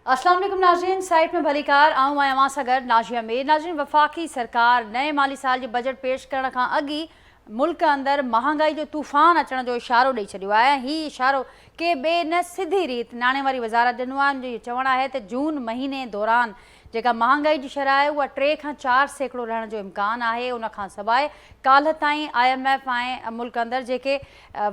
अस्सलाम वालेकुम नाज़रीन, साइट में भलीकार आऊं मैं अवां सां गॾु नाज़िया मीर। नाज़रीन, वफ़ाक़ी सरकार नए माली साल जो बजट पेश करण खां अॻु ई मुल्क अंदरि महांगाई जो तूफ़ान अचण जो इशारो ॾेई छॾियो आहे। हीउ इशारो के ॿिए न सिधी रीति नाणे वारी वज़ारत ॾिनो आहे। जो चवणु आहे त जून महीने दौरान जेका महांगाई जी शरह आहे उहा 3 खां 4% रहण जो इम्कान आहे। उन खां सवाइ काल्ह ताईं IMF ऐं मुल्क अंदरि जेके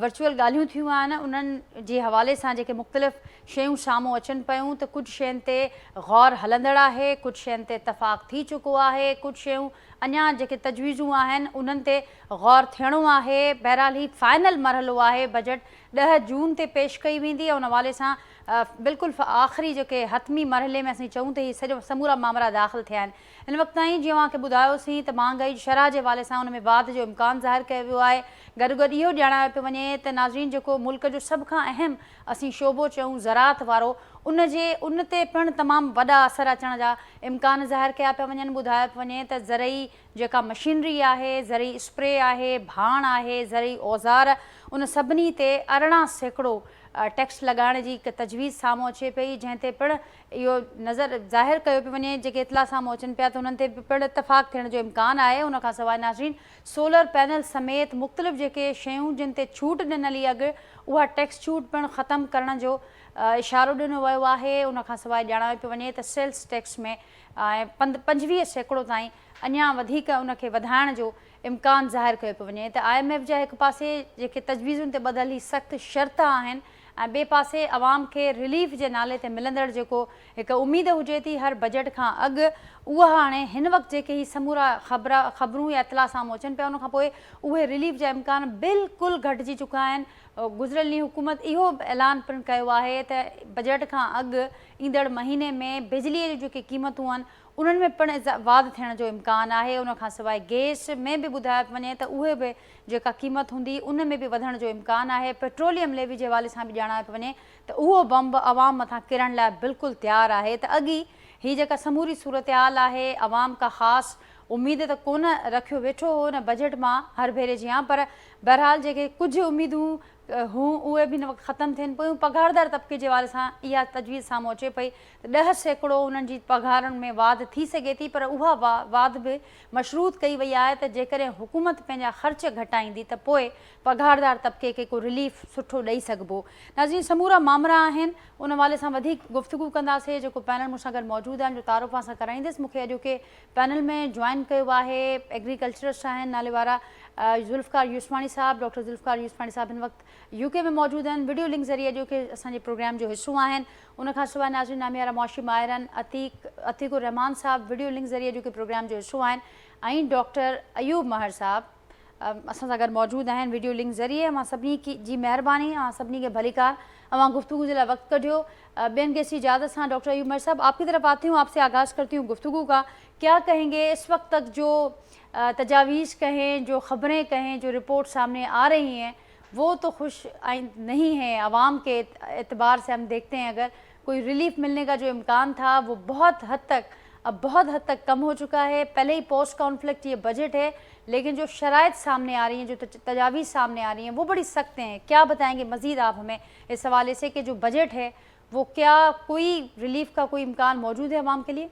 वर्चुअल ॻाल्हियूं थियूं आहिनि उन्हनि जे हवाले सां जेके मुख़्तलिफ़ शयूं साम्हूं अचनि पियूं त कुझु शयुनि ते गौर हलंदड़ आहे, कुझु शयुनि ते इतफ़ाक़ थी चुको आहे, कुझु शयूं अञा जेके तजवीज़ूं आहिनि उन्हनि ते गौर थियणो आहे। बहरहाल ही फाइनल मरहलो आहे। बजट 10 जून ते पेश कई वेंदी आहे। उन हवाले सां बिल्कुलु आख़िरी जेके हतमी मरहले में असीं चऊं त ही सॼो समूरा मामला दाख़िल थिया आहिनि। हिन वक़्त ताईं जीअं तव्हांखे ॿुधायोसीं त महांगाई जी शरह जे हवाले सां उन में वाध जो इम्कान ज़ाहिर कयो वियो आहे। गॾो गॾु इहो ॼाणायो पियो वञे त नाज़रीन जेको मुल्क जो सभ खां अहम असीं शोबो चऊं ज़राअत वारो उन ते पिणु तमामु वॾा असर अचण जा इम्कान ज़ाहिर कया पिया वञनि। ॿुधायो पियो वञे त ज़रई जेका मशीनरी आहे, ज़रई स्प्रे आहे, भाण आहे, ज़रई औज़ार, उन सभिनी ते 18% टैक्स लॻाइण जी हिकु तजवीज़ साम्हूं अचे पई, जंहिं ते पिणु इहो नज़र ज़ाहिर कयो पियो वञे जेके इतला साम्हूं अचनि पिया त उन्हनि ते पिणु इतफ़ाक़ थियण जो इम्कान आहे। उन खां सवाइ नाज़रीन सोलर पैनल समेत मुख़्तलिफ़ जेके शयूं जिन ते छूट ॾिनल ई अॻु उहा टैक्स छूट पिणु ख़तमु करण जो इशारो ॾिनो वियो आहे। उन खां सवाइ ॼाणायो पियो वञे त सेल्स टैक्स में 25% ताईं अञा वधीक उनखे वधाइण जो इम्कान ज़ाहिर कयो पियो वञे। त IMF जा हिकु पासे जेके तजवीज़ुनि ते ॿधल ही सख़्तु शर्त आहिनि ऐं ॿिए पासे अवाम खे रिलीफ जे नाले ते मिलंदड़ जेको हिकु उमेद हुजे थी हर बजट खां अॻु, उहा हाणे हिन वक़्तु जेके ही समूरा ख़बरूं या इतला साम्हूं अचनि पिया उन खां पोइ उहे रिलीफ जा इम्कान बिल्कुलु घटिजी चुका आहिनि। गुज़िरियल ॾींहुं हुकूमत इहो ऐलान पिणु कयो आहे त बजट खां अॻु ईंदड़ महीने में बिजलीअ जूं जेके क़ीमतूं आहिनि उन्हनि में पिणु वाध थियण जो इम्कान आहे। उन खां सवाइ गैस में बि ॿुधायो वञे त उहे बि जेका क़ीमत हूंदी उन में बि वधण जो इम्कान आहे। पेट्रोलियम लेवी जे हवाले सां बि ॼाणायो पियो वञे त उहो बम्ब अवाम मथां किरण लाइ बिल्कुलु तयारु आहे। त अॻु ई हीअ जेका समूरी सूरत हाल आहे, अवाम का ख़ासि उमेद त कोन रखियो वेठो हो न बजट मां हर भेरे जी, पर बहरहाल जेके कुझु उमेदूं हूं उहे बि हिन वक़्तु ख़तमु थियनि पियूं। पघारदार तबिके जे हवाले सां इहा तजवीज़ साम्हूं अचे पई त 10% उन्हनि जी पघारनि में वाध थी सघे थी, पर उहा वाध बि मशरूत कई वई आहे त जेकॾहिं हुकूमत पंहिंजा ख़र्च घटाईंदी त पोइ पघारदार तबिके खे को रिलीफ सुठो ॾेई सघिबो। नाज़रीन, समूरा मामला आहिनि, उन हवाले सां वधीक गुफ़्तगू कंदासीं। जेको पैनल मूंसां गॾु मौजूदु आहिनि जो तारुफ़ सां कराईंदसि। मूंखे अॼोके पैनल में जॉइन कयो आहे एग्रीकल्चरिस्ट आहिनि नाले वारा ज़ुल्फ़कार यूसफानी साहब। डॉक्टर ज़ुल्फ़कार यूसफानी साहब हिन वक़्तु UK में मौजूदु आहिनि, वीडियो लिंक ज़रिए अॼोके असांजे प्रोग्राम जो हिसो आहिनि। उनखां सवाइ नाज़रीन नामे वारा मौशी माहिरन अतीकुर रहमान साहब वीडियो लिंक ज़रिए अॼोके प्रोग्राम जो हिसो आहिनि ऐं डॉक्टर अयूब महर साहब असां सां गॾु मौजूदु आहिनि वीडियो लिंक ज़रिए। मां सभिनी जी महिरबानी, सभिनी खे भलीकार अवां गुफ्तगू के लिए वक्त कढियो। बेन की इजाज़त से डॉक्टर अयूब महर साहब आपकी तरफ आती हूँ, आपसे आगाज़ करती हूँ गुफ्तगू का। क्या कहेंगे इस वक्त तक जो तजावीज़ कहें, जो ख़बरें कहें, जो रिपोर्ट सामने आ रही हैं वो तो खुश नहीं है। आवाम के एतबार से हम देखते हैं अगर कोई रिलीफ मिलने का जो इम्कान था वो बहुत हद तक कम हो चुका है। पहले ही पोस्ट कॉन्फ्लिक्ट ये बजट है, लेकिन जो शराइत सामने आ रही हैं, जो तजावीज़ सामने आ रही हैं वो बड़ी सख्त हैं। क्या बताएंगे मज़ीद आप हमें इस हवाले से कि जो बजट है वो क्या कोई रिलीफ का कोई इम्कान मौजूद है आवाम के लिए?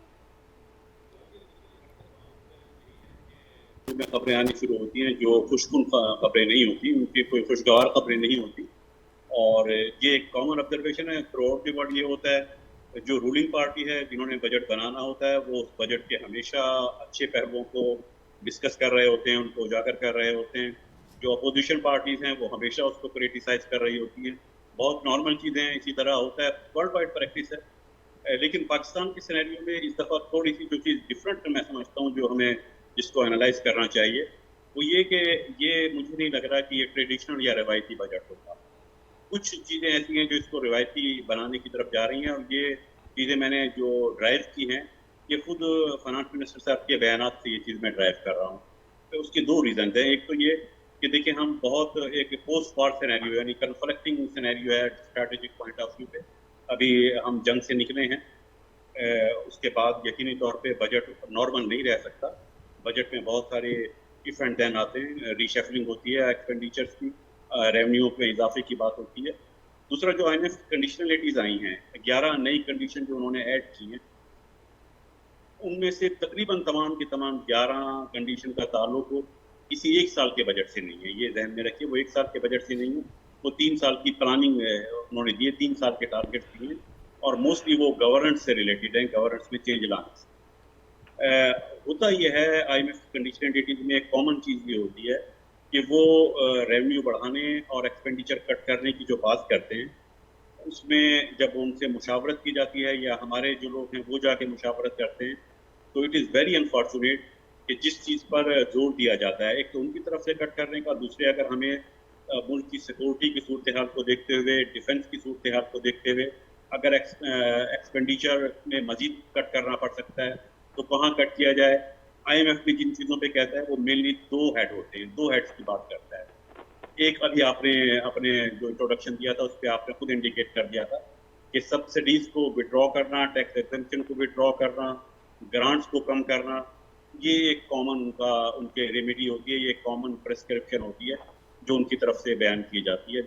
में खबरें आनी शुरू होती हैं जो खुशकुन खबरें नहीं होती, उनकी कोई खुशगवार खबरें नहीं होती। और ये एक कॉमन ऑब्जर्वेशन है थ्रू आउट द वर्ल्ड। ये होता है जो रूलिंग पार्टी है जिन्होंने बजट बनाना होता है वो उस बजट के हमेशा अच्छे पहलुओं को डिस्कस कर रहे होते हैं, उनको उजागर कर रहे होते हैं। जो अपोजिशन पार्टीज़ हैं वो हमेशा उसको क्रिटिसाइज कर रही होती हैं। बहुत नॉर्मल चीज़ें हैं, इसी तरह होता है, वर्ल्ड वाइड प्रैक्टिस है। लेकिन पाकिस्तान के सिनेरियो में इस दफ़ा थोड़ी सी जो चीज़ डिफरेंट मैं समझता हूँ, जो हमें जिसको एनालाइज करना चाहिए, वो ये कि ये मुझे नहीं लग रहा कि ये ट्रेडिशनल या रवायती बजट होगा। कुछ चीज़ें ऐसी हैं जो इसको रवायती बनाने की तरफ जा रही हैं, और ये चीज़ें मैंने जो ड्राइव की हैं ये खुद फाइनेंस मिनिस्टर साहब के बयानात से ये चीज़ मैं ड्राइव कर रहा हूँ। तो उसके दो रीज़न हैं। एक तो ये कि देखिए हम बहुत एक पोस्ट वॉर सिनेरियो यानी कन्फ्लिक्टिंग सिनेरियो है स्ट्रैटेजिक पॉइंट ऑफ व्यू पे। अभी हम जंग से निकले हैं, उसके बाद यकीनी तौर पे बजट नॉर्मल नहीं रह सकता। बजट में बहुत सारे इफ एंड देन आते हैं, रीशफलिंग होती है एक्सपेंडिचर्स की, रेवेन्यू में इजाफे की बात होती है। दूसरा जो IMF कंडीशनलिटीज आई हैं, 11 नई कंडीशन जो उन्होंने ऐड की हैं, उनमें से तकरीबन तमाम की तमाम 11 कंडीशन का ताल्लुक किसी एक साल के बजट से नहीं है। ये ध्यान में रखिए, वो एक साल के बजट से नहीं है, वो 3 साल की प्लानिंग उन्होंने दिए, 3 साल के टारगेट्स दिए हैं और मोस्टली वो गवर्नेंस से रिलेटेड है, गवर्नेंस में चेंज लाने से। होता ये है IMF कंडीशनलिटीज में एक कॉमन चीज़ ये होती है कि वो रेवेन्यू बढ़ाने और एक्सपेंडिचर कट करने की जो बात करते हैं, उसमें जब उनसे मुशावरत की जाती है या हमारे जो लोग हैं वो जाके मुशावरत करते हैं, तो इट इज़ वेरी अनफॉर्चुनेट कि जिस चीज़ पर जोर दिया जाता है, एक तो उनकी तरफ से कट करने का, दूसरे अगर हमें मुल्क की सिक्योरिटी की सूरत हाल को देखते हुए, डिफेंस की सूरत हाल को देखते हुए अगर एक्सपेंडिचर में मजीद कट करना पड़ सकता है तो कहाँ कट किया जाए। IMF भी जिन चीज़ों पे कहता है वो मेनली 2 हेड होते हैं, 2 हेड्स की बात करता है। एक अभी आपने अपने जो इंट्रोडक्शन दिया था उस पर आपने खुद इंडिकेट कर दिया था कि सब्सिडीज को विड्रॉ करना, टैक्स एग्जेम्पशन को विड्रॉ करना, ग्रांट्स को कम करना, ये एक कॉमन उनके रेमेडी होती है, ये एक कॉमन प्रेस्क्रिप्शन होती है जो उनकी तरफ से बयान की जाती है,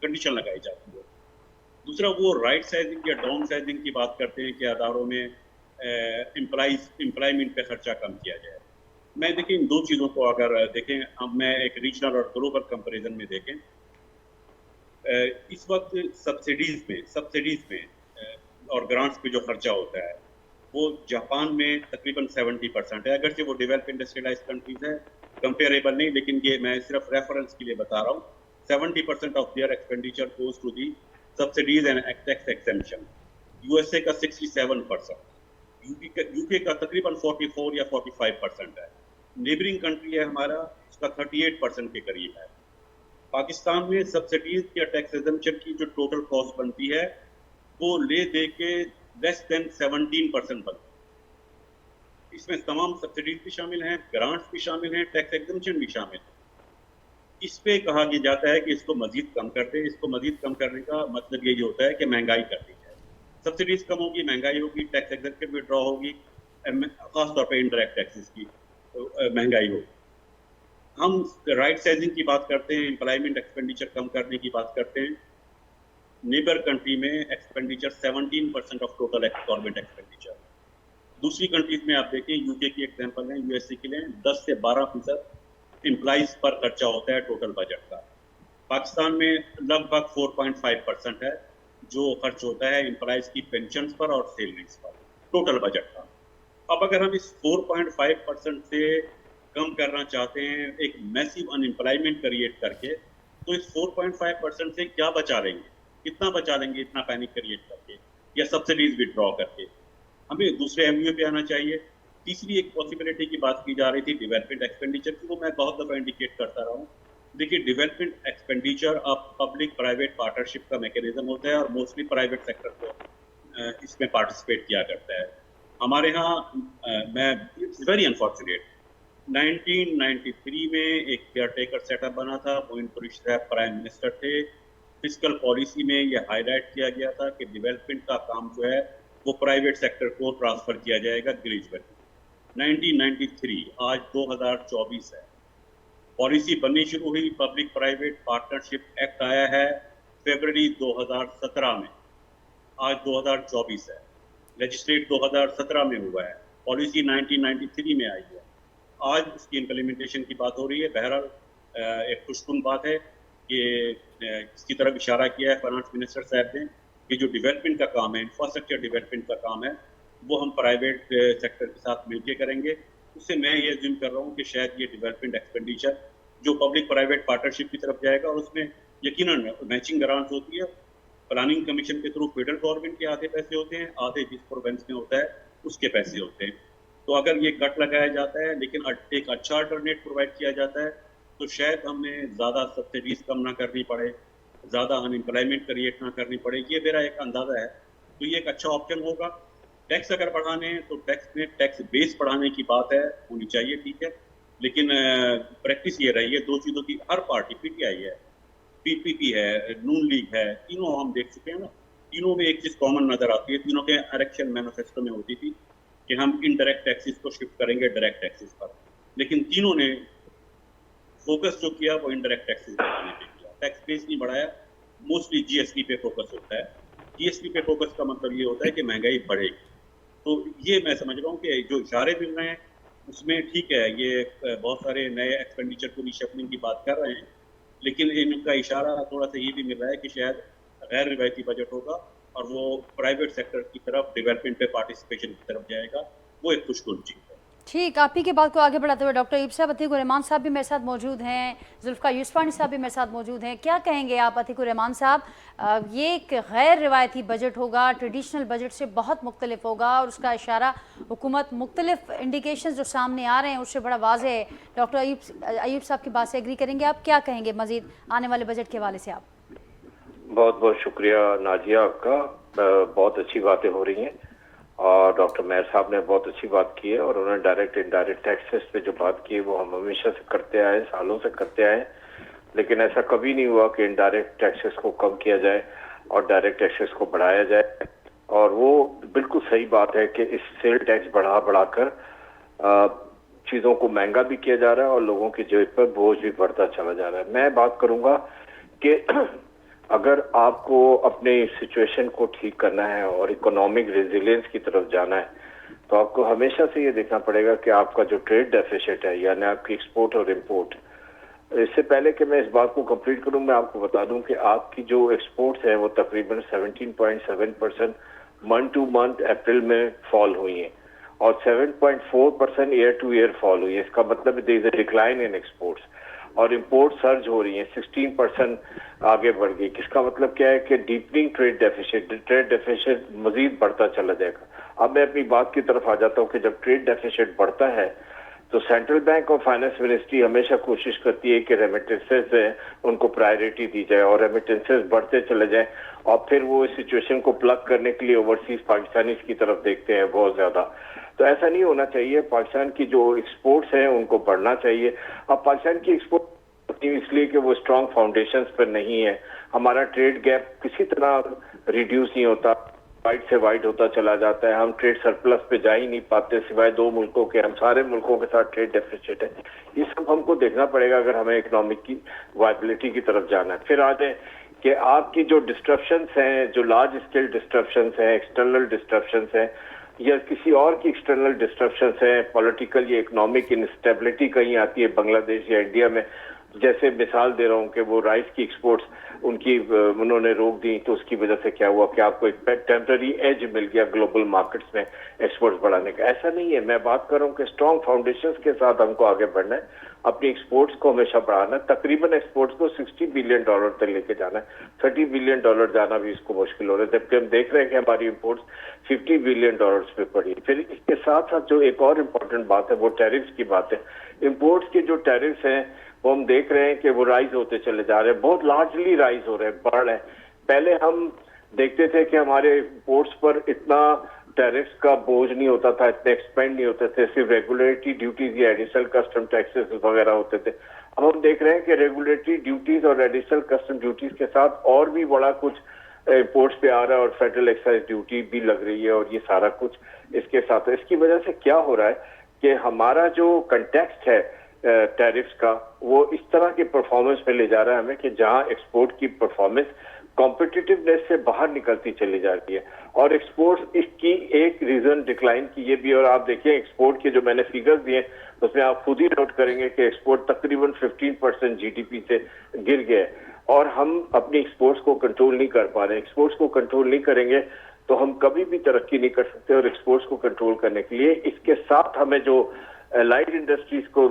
कंडीशन लगाई जाती है। दूसरा वो राइट साइजिंग या डाउन साइजिंग की बात करते हैं कि अदारों में एम्प्लॉयमेंट पे खर्चा कम किया जाए। मैं देखिए इन दो चीज़ों को अगर देखें, अब मैं एक रीजनल और ग्लोबल कंपैरिजन में देखें, इस वक्त सब्सिडीज में और ग्रांट्स पे जो खर्चा होता है वो जापान में तकरीबन 70% है। अगरचे वो डेवलप इंडस्ट्रियलाइज कंट्रीज है, कंपेरेबल नहीं, लेकिन ये मैं सिर्फ रेफरेंस के लिए बता रहा हूँ। 70% of their expenditure goes to the subsidies and tax exemption. USA का 67%, यूके का तकरीबन 44 या 45% है। नेबरिंग कंट्री है हमारा, उसका 38% के करीब है। पाकिस्तान में सब्सिडीज या टैक्स एग्जेम्पशन की जो टोटल कॉस्ट बनती है वो ले दे के लेस देन 17% बनती है। इसमें तमाम सब्सिडीज भी शामिल हैं, ग्रांट्स भी शामिल हैं, टैक्स एग्जेम्पशन भी शामिल है। इस पे कहा जाता है कि इसको मजीद कम कर दे। इसको मजीद कम करने का मतलब यही होता है कि महंगाई कर दी जाए, सब्सिडीज कम होगी, महंगाई होगी, टैक्स एग्जेम्पशन विड्रॉ होगी, खासतौर पर इनडायरेक्ट टैक्सेस की महंगाई होगी। हम राइट साइजिंग की बात करते हैं, एम्प्लॉयमेंट एक्सपेंडिचर कम करने की बात करते हैं। नेबर कंट्री में expenditure 17% of total government expenditure. दूसरी कंट्रीज में आप देखें, यूके की एग्जांपल है, USA के लिए 10 से 12% एम्प्लॉइज पर खर्चा होता है टोटल बजट का। पाकिस्तान में लगभग 4.5% है जो खर्च होता है एम्प्लॉइज की पेंशन पर और सैलरीज पर टोटल बजट का। अब अगर हम इस 4.5% से कम करना चाहते हैं एक मैसिव अनएम्प्लॉयमेंट क्रिएट करके, तो इस 4.5% से क्या बचा लेंगे, कितना बचा लेंगे इतना पैनिक क्रिएट करके या सब्सिडीज विड्रॉ करके? हमें दूसरे एमयू पे आना चाहिए। तीसरी एक पॉसिबिलिटी की बात की जा रही थी डेवलपमेंट एक्सपेंडिचर की, वो मैं बहुत दफ़ा इंडिकेट करता रहा हूँ। देखिए, डेवलपमेंट एक्सपेंडिचर अब पब्लिक प्राइवेट पार्टनरशिप का मैकेनिज्म होता है और मोस्टली प्राइवेट सेक्टर को इसमें पार्टिसिपेट किया करता है। हमारे यहाँ मैं इट्स वेरी अनफॉर्चुनेट 1993 में एक केयरटेकर सेटअप बना था, मोइन कुरैशी साहब प्राइम मिनिस्टर थे। फिस्कल पॉलिसी में यह हाईलाइट किया गया था कि डेवलपमेंट का काम जो है वो प्राइवेट सेक्टर को ट्रांसफर किया जाएगा ग्रेजुअली। 1993, आज 2024 है, पॉलिसी बननी शुरू हुई, पब्लिक प्राइवेट पार्टनरशिप एक्ट आया है फरवरी 2017 में, आज 2024 है, लेजिस्लेट 2017 में हुआ है, पॉलिसी 1993 में आई है, आज उसकी इम्प्लीमेंटेशन की बात हो रही है। बहरहाल एक खुशकुन बात है कि इसकी तरफ इशारा किया है फाइनेंस मिनिस्टर साहब ने कि जो डेवलपमेंट का काम है, इंफ्रास्ट्रक्चर डेवलपमेंट का काम है, वो हम प्राइवेट सेक्टर के साथ मिलकर करेंगे। उससे मैं ये जिम कर रहा हूँ कि शायद ये डेवलपमेंट एक्सपेंडिचर जो पब्लिक प्राइवेट पार्टनरशिप की तरफ जाएगा और उसमें यकीनन मैचिंग ग्रांट्स होती है, प्लानिंग कमीशन के थ्रू फेडरल गवर्नमेंट के आधे पैसे होते हैं, आधे जिस प्रोविंस में होता है उसके पैसे होते हैं। तो अगर ये कट लगाया जाता है लेकिन एक अच्छा अल्टरनेट प्रोवाइड किया जाता है तो शायद हमें ज़्यादा सब्सिडीज कम ना करनी पड़े, ज़्यादा अनएम्प्लॉयमेंट क्रिएट ना करनी पड़े, ये मेरा एक अंदाज़ा है। तो ये एक अच्छा ऑप्शन होगा। टैक्स अगर बढ़ाने हैं तो टैक्स में टैक्स बेस बढ़ाने की बात है, होनी चाहिए, ठीक है, लेकिन प्रैक्टिस ये रही है दो चीज़ों की। हर पार्टी, PTI है, PPP है, नून लीग है, तीनों हम देख चुके हैं ना, तीनों में एक चीज़ कॉमन नज़र आती है, तीनों के इलेक्शन मैनिफेस्टो में होती थी कि हम इनडायरेक्ट टैक्सेस को शिफ्ट करेंगे डायरेक्ट टैक्सेस पर, लेकिन तीनों ने फोकस जो किया वो इनडायरेक्ट टैक्सेस बढ़ाने पे किया, टैक्स बेस नहीं बढ़ाया। मोस्टली जीएसटी पे फोकस होता है। जीएसटी पे फोकस का मतलब ये होता है कि महंगाई बढ़ेगी। तो ये मैं समझ रहा हूँ कि जो इशारे मिल रहे हैं उसमें ठीक है, ये बहुत सारे नए एक्सपेंडिचर को रीशफलिंग की बात कर रहे हैं, लेकिन इनका इशारा थोड़ा सा ये भी मिल रहा है कि शायद गैर रिवायती बजट होगा और वो प्राइवेट सेक्टर की तरफ, डेवलपमेंट पे पार्टिसिपेशन की तरफ जाएगा। वो एक खुशकुन चीज़ है। ठीक, आप ही की बात को आगे बढ़ाते हुए डॉक्टर ईब अतीकुर रहमान साहब भी मेरे साथ मौजूद हैं, जुल्फ़िकार यूसुफ़ानी साहब भी मेरे साथ मौजूद हैं। क्या कहेंगे आप अतीकुर रहमान साहब? ये एक गैर रिवायती बजट होगा, ट्रेडिशनल बजट से बहुत मुख्तलिफ होगा और उसका इशारा हुकूमत मुख्तलिफ इंडिकेशन जो सामने आ रहे हैं उससे बड़ा वाज़ेह है। डॉक्टर अयूब साहब की बात से एग्री करेंगे आप? क्या कहेंगे मज़ीद आने वाले बजट के हवाले से आप? बहुत बहुत शुक्रिया नाजिया आपका। बहुत अच्छी बातें हो रही हैं और डॉक्टर मेहर साहब ने बहुत अच्छी बात की है और उन्होंने डायरेक्ट इनडायरेक्ट टैक्सेस पे जो बात की है वो हम हमेशा से करते आए, सालों से करते आए, लेकिन ऐसा कभी नहीं हुआ कि इनडायरेक्ट टैक्सेस को कम किया जाए और डायरेक्ट टैक्सेस को बढ़ाया जाए। और वो बिल्कुल सही बात है कि इस सेल टैक्स बढ़ाकर चीज़ों को महंगा भी किया जा रहा है और लोगों की जेब पर बोझ भी बढ़ता चला जा रहा है। मैं बात करूंगा कि अगर आपको अपने सिचुएशन को ठीक करना है और इकोनॉमिक रेजिलियंस की तरफ जाना है तो आपको हमेशा से ये देखना पड़ेगा कि आपका जो ट्रेड डेफिसिट है यानी आपकी एक्सपोर्ट और इंपोर्ट, इससे पहले कि मैं इस बात को कंप्लीट करूं मैं आपको बता दूं कि आपकी जो एक्सपोर्ट्स हैं वो तकरीबन 17.7% मंथ टू मंथ अप्रैल में फॉल हुई हैं और 7.4% ईयर टू ईयर फॉल हुई है। इसका मतलब there is a decline in exports और इंपोर्ट सर्ज हो रही है, 16% आगे बढ़ गई। किसका मतलब क्या है कि डीपनिंग ट्रेड डेफिसिट मजीद बढ़ता चला जाएगा। अब मैं अपनी बात की तरफ आ जाता हूँ कि जब ट्रेड डेफिसिट बढ़ता है तो सेंट्रल बैंक और फाइनेंस मिनिस्ट्री हमेशा कोशिश करती है कि रेमिटेंसेस है उनको प्रायोरिटी दी जाए और रेमिटेंसेस बढ़ते चले जाए और फिर वो इस सिचुएशन को प्लग करने के लिए ओवरसीज पाकिस्तानीज की तरफ देखते हैं बहुत ज्यादा। तो ऐसा नहीं होना चाहिए। पाकिस्तान की जो एक्सपोर्ट्स हैं उनको बढ़ना चाहिए। अब पाकिस्तान की एक्सपोर्ट इसलिए कि वो स्ट्रांग फाउंडेशंस पर नहीं है। हमारा ट्रेड गैप किसी तरह रिड्यूस नहीं होता, वाइड से वाइड होता चला जाता है। हम ट्रेड सरप्लस पे जा ही नहीं पाते सिवाय 2 मुल्कों के। हम सारे मुल्कों के साथ ट्रेड डेफिसिट है। ये सब हमको देखना पड़ेगा अगर हमें इकोनॉमिक की वायबिलिटी की तरफ जाना है। फिर आ जाए कि आपकी जो डिस्ट्रप्शंस हैं, जो लार्ज स्केल डिस्ट्रप्शंस हैं, एक्सटर्नल डिस्ट्रप्शंस हैं या किसी और की एक्सटर्नल डिस्ट्रप्शंस हैं, पॉलिटिकल या इकोनॉमिक इंस्टेबिलिटी कहीं आती है बांग्लादेश या इंडिया में, जैसे मिसाल दे रहा हूँ कि वो राइस की एक्सपोर्ट्स उन्होंने रोक दी तो उसकी वजह से क्या हुआ कि आपको एक टेम्पररी एज मिल गया ग्लोबल मार्केट्स में एक्सपोर्ट्स बढ़ाने का। ऐसा नहीं है। मैं बात कर रहा हूँ कि स्ट्रॉन्ग फाउंडेशंस के साथ हमको आगे बढ़ना है, अपनी एक्सपोर्ट्स को हमेशा बढ़ाना है। तकरीबन एक्सपोर्ट्स को $60 बिलियन तक लेके जाना है। $30 बिलियन जाना भी इसको मुश्किल हो रहा है, जबकि हम देख रहे हैं कि हमारी इंपोर्ट्स $50 बिलियन पे पड़ी। फिर इसके साथ साथ जो एक और इम्पोर्टेंट बात है वो टैरिफ्स की बात है। इंपोर्ट्स के जो टैरिफ्स हैं वो हम देख रहे हैं कि वो राइज होते चले जा रहे हैं, बहुत लार्जली राइज हो रहे हैं, बढ़ रहे हैं। पहले हम देखते थे कि हमारे इंपोर्ट्स पर इतना टैरिफ्स का बोझ नहीं होता था, इतने एक्सपेंड नहीं होते थे, सिर्फ रेगुलेटरी ड्यूटीज या एडिशनल कस्टम टैक्सेस वगैरह होते थे। अब हम देख रहे हैं कि रेगुलेटरी ड्यूटीज और एडिशनल कस्टम ड्यूटीज के साथ और भी बड़ा कुछ इंपोर्ट्स पे आ रहा है और फेडरल एक्साइज ड्यूटी भी लग रही है और ये सारा कुछ इसके साथ है। इसकी वजह से क्या हो रहा है कि हमारा जो कंटेक्स्ट है टैरिफ्स का वो इस तरह की परफॉर्मेंस पे ले जा रहा है हमें कि जहां एक्सपोर्ट की परफॉर्मेंस कॉम्पिटिटिवनेस से बाहर निकलती चली जाती है और एक्सपोर्ट इसकी एक रीजन डिक्लाइन की ये भी। और आप देखिए एक्सपोर्ट के जो मैंने फिगर्स दिए उसमें आप खुद ही नोट करेंगे कि एक्सपोर्ट तकरीबन 15% जीडीपी से गिर गए और हम अपनी एक्सपोर्ट्स को कंट्रोल नहीं कर पा रहे। एक्सपोर्ट्स को कंट्रोल नहीं करेंगे तो हम कभी भी तरक्की नहीं कर सकते और एक्सपोर्ट्स को कंट्रोल करने के लिए इसके साथ हमें जो लाइट इंडस्ट्रीज को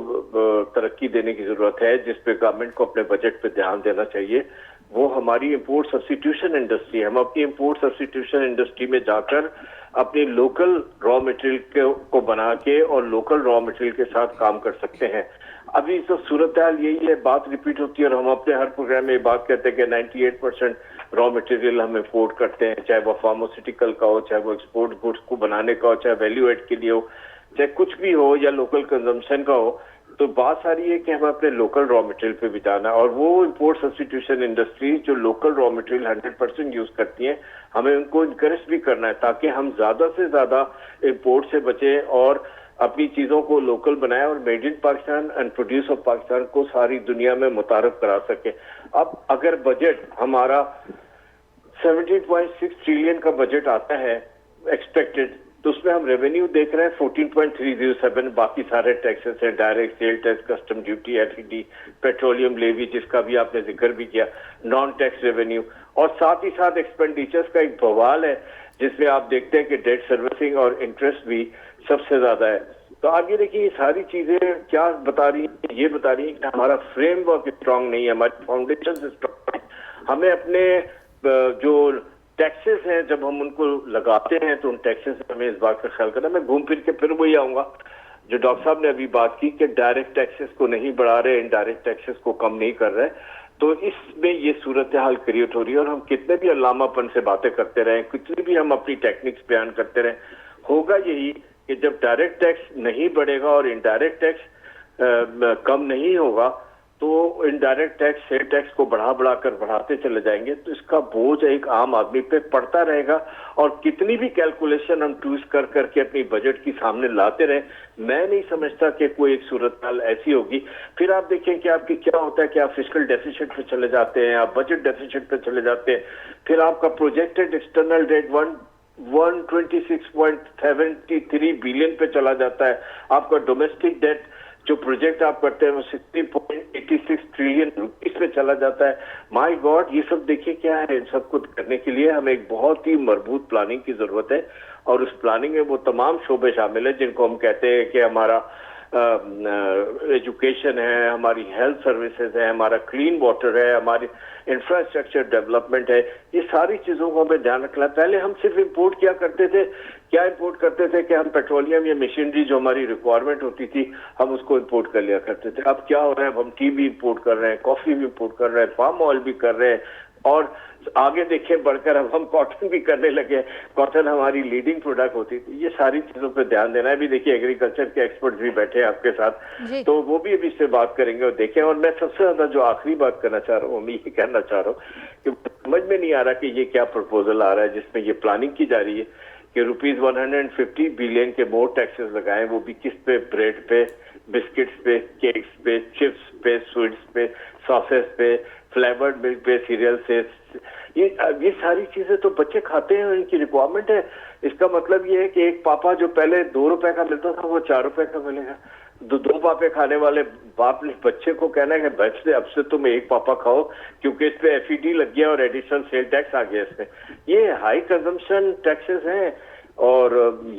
तरक्की देने की जरूरत है, जिस पे गवर्नमेंट को अपने बजट पे ध्यान देना चाहिए, वो हमारी इंपोर्ट सब्स्टिट्यूशन इंडस्ट्री है। हम अपनी इंपोर्ट सब्स्टिट्यूशन इंडस्ट्री में जाकर अपनी लोकल रॉ मटेरियल को बना के और लोकल रॉ मटेरियल के साथ काम कर सकते हैं। अभी तो सूरत हाल यही है, बात रिपीट होती है और हम अपने हर प्रोग्राम में ये बात कहते हैं कि 98% रॉ मटेरियल हम इंपोर्ट करते हैं, चाहे वो फार्मास्यूटिकल का हो, चाहे वो एक्सपोर्ट गुड्स को बनाने का हो, चाहे वैल्यू एड के लिए हो, चाहे कुछ भी हो या लोकल कंजम्पशन का हो। तो बात सारी है कि हमें अपने लोकल रॉ मटेरियल पे भी जाना है और वो इंपोर्ट सब्स्टिट्यूशन इंडस्ट्री जो लोकल रॉ मटेरियल 100% यूज करती हैं, हमें उनको इनकरेज भी करना है ताकि हम ज्यादा से ज्यादा इंपोर्ट से बचें और अपनी चीजों को लोकल बनाए और made in Pakistan and produce of Pakistan को सारी दुनिया में मुतारफ करा सके। अब अगर बजट हमारा 17.6 ट्रिलियन का बजट आता है एक्सपेक्टेड, तो उसमें हम रेवेन्यू देख रहे हैं 14.307, बाकी सारे टैक्सेस हैं, direct sale tax, custom duty, FED, petroleum levy जिसका भी आपने जिक्र भी किया, नॉन टैक्स रेवेन्यू, और साथ ही साथ एक्सपेंडिचर्स का एक बवाल है जिसमें आप देखते हैं कि डेट सर्विसिंग और इंटरेस्ट भी सबसे ज्यादा है। तो आप ये देखिए ये सारी चीजें क्या बता रही हैं, ये बता रही है कि हमारा फ्रेमवर्क स्ट्रांग नहीं है, हमारी फाउंडेशन स्ट्रांग है। हमें अपने जो टैक्सेस हैं जब हम उनको लगाते हैं तो उन टैक्सेस में हमें इस बात का ख्याल करना। मैं घूम फिर के फिर वही आऊंगा जो डॉक्टर साहब ने अभी बात की कि डायरेक्ट टैक्सेस को नहीं बढ़ा रहे, इनडायरेक्ट टैक्सेस को कम नहीं कर रहे, तो इसमें ये सूरत हाल क्रिएट हो रही है। और हम कितने भी अल्लामापन से बातें करते रहे, कितनी भी हम अपनी टेक्निक्स बयान करते रहे, होगा यही कि जब डायरेक्ट टैक्स नहीं बढ़ेगा और इनडायरेक्ट टैक्स कम नहीं होगा तो इनडायरेक्ट टैक्स सेल टैक्स को बढ़ाकर बढ़ाते चले जाएंगे, तो इसका बोझ एक आम आदमी पे पड़ता रहेगा। और कितनी भी कैलकुलेशन हम ट्विस्ट कर करके अपनी बजट की सामने लाते रहे, मैं नहीं समझता कि कोई एक सूरत हाल ऐसी होगी। फिर आप देखें कि आपकी क्या होता है कि आप फिस्कल डेफिसिट पे चले जाते हैं, आप बजट डेफिसिट पे चले जाते हैं, फिर आपका प्रोजेक्टेड एक्सटर्नल डेट 126.73 बिलियन पे चला जाता है, आपका डोमेस्टिक डेट जो प्रोजेक्ट आप करते हैं वो 60.86 ट्रिलियन रुपीस पे चला जाता है। माय गॉड, ये सब देखिए क्या है। इन सब कुछ करने के लिए हमें एक बहुत ही मजबूत प्लानिंग की जरूरत है, और उस प्लानिंग में वो तमाम शोबे शामिल है जिनको हम कहते हैं कि हमारा एजुकेशन है, हमारी हेल्थ सर्विसेज है, हमारा क्लीन वाटर है, हमारी इंफ्रास्ट्रक्चर डेवलपमेंट है। ये सारी चीजों को हमें ध्यान रखना। पहले हम सिर्फ इंपोर्ट क्या करते थे कि हम पेट्रोलियम या मशीनरी जो हमारी रिक्वायरमेंट होती थी हम उसको इंपोर्ट कर लिया करते थे। अब क्या हो रहा है, अब हम टी भी इंपोर्ट कर रहे हैं, कॉफी भी इंपोर्ट कर रहे हैं, पाम ऑयल भी कर रहे हैं, और आगे देखें बढ़कर अब हम कॉटन भी करने लगे। कॉटन हमारी लीडिंग प्रोडक्ट होती थी। ये सारी चीजों पे ध्यान देना है। अभी देखिए एग्रीकल्चर के एक्सपर्ट्स भी बैठे हैं आपके साथ, तो वो भी अभी इससे बात करेंगे और देखें। और मैं सबसे ज्यादा जो आखिरी बात करना चाह रहा हूँ, मैं ये कहना चाह रहा हूँ कि समझ में नहीं आ रहा कि ये क्या प्रपोजल आ रहा है जिसमें ये प्लानिंग की जा रही है कि ₹150 बिलियन के मोर टैक्सेस लगाएं, वो भी किस पे, ब्रेड पे, बिस्किट्स पे, केक्स पे, चिप्स पे, स्वीट्स पे, सॉसेस पे, फ्लेवर्ड मिल्क पे, सीरियल से। ये सारी चीजें तो बच्चे खाते हैं, इनकी रिक्वायरमेंट है। इसका मतलब ये है कि एक पापा जो पहले ₹2 का मिलता था वो ₹4 का मिलेगा। दो पापे खाने वाले बाप ने बच्चे को कहना है कि बच्चे अब से तुम एक पापा खाओ क्योंकि इस पे एफईडी लग गया और एडिशनल सेल टैक्स आ गया इसमें। ये हाई कंजम्पशन टैक्सेस हैं और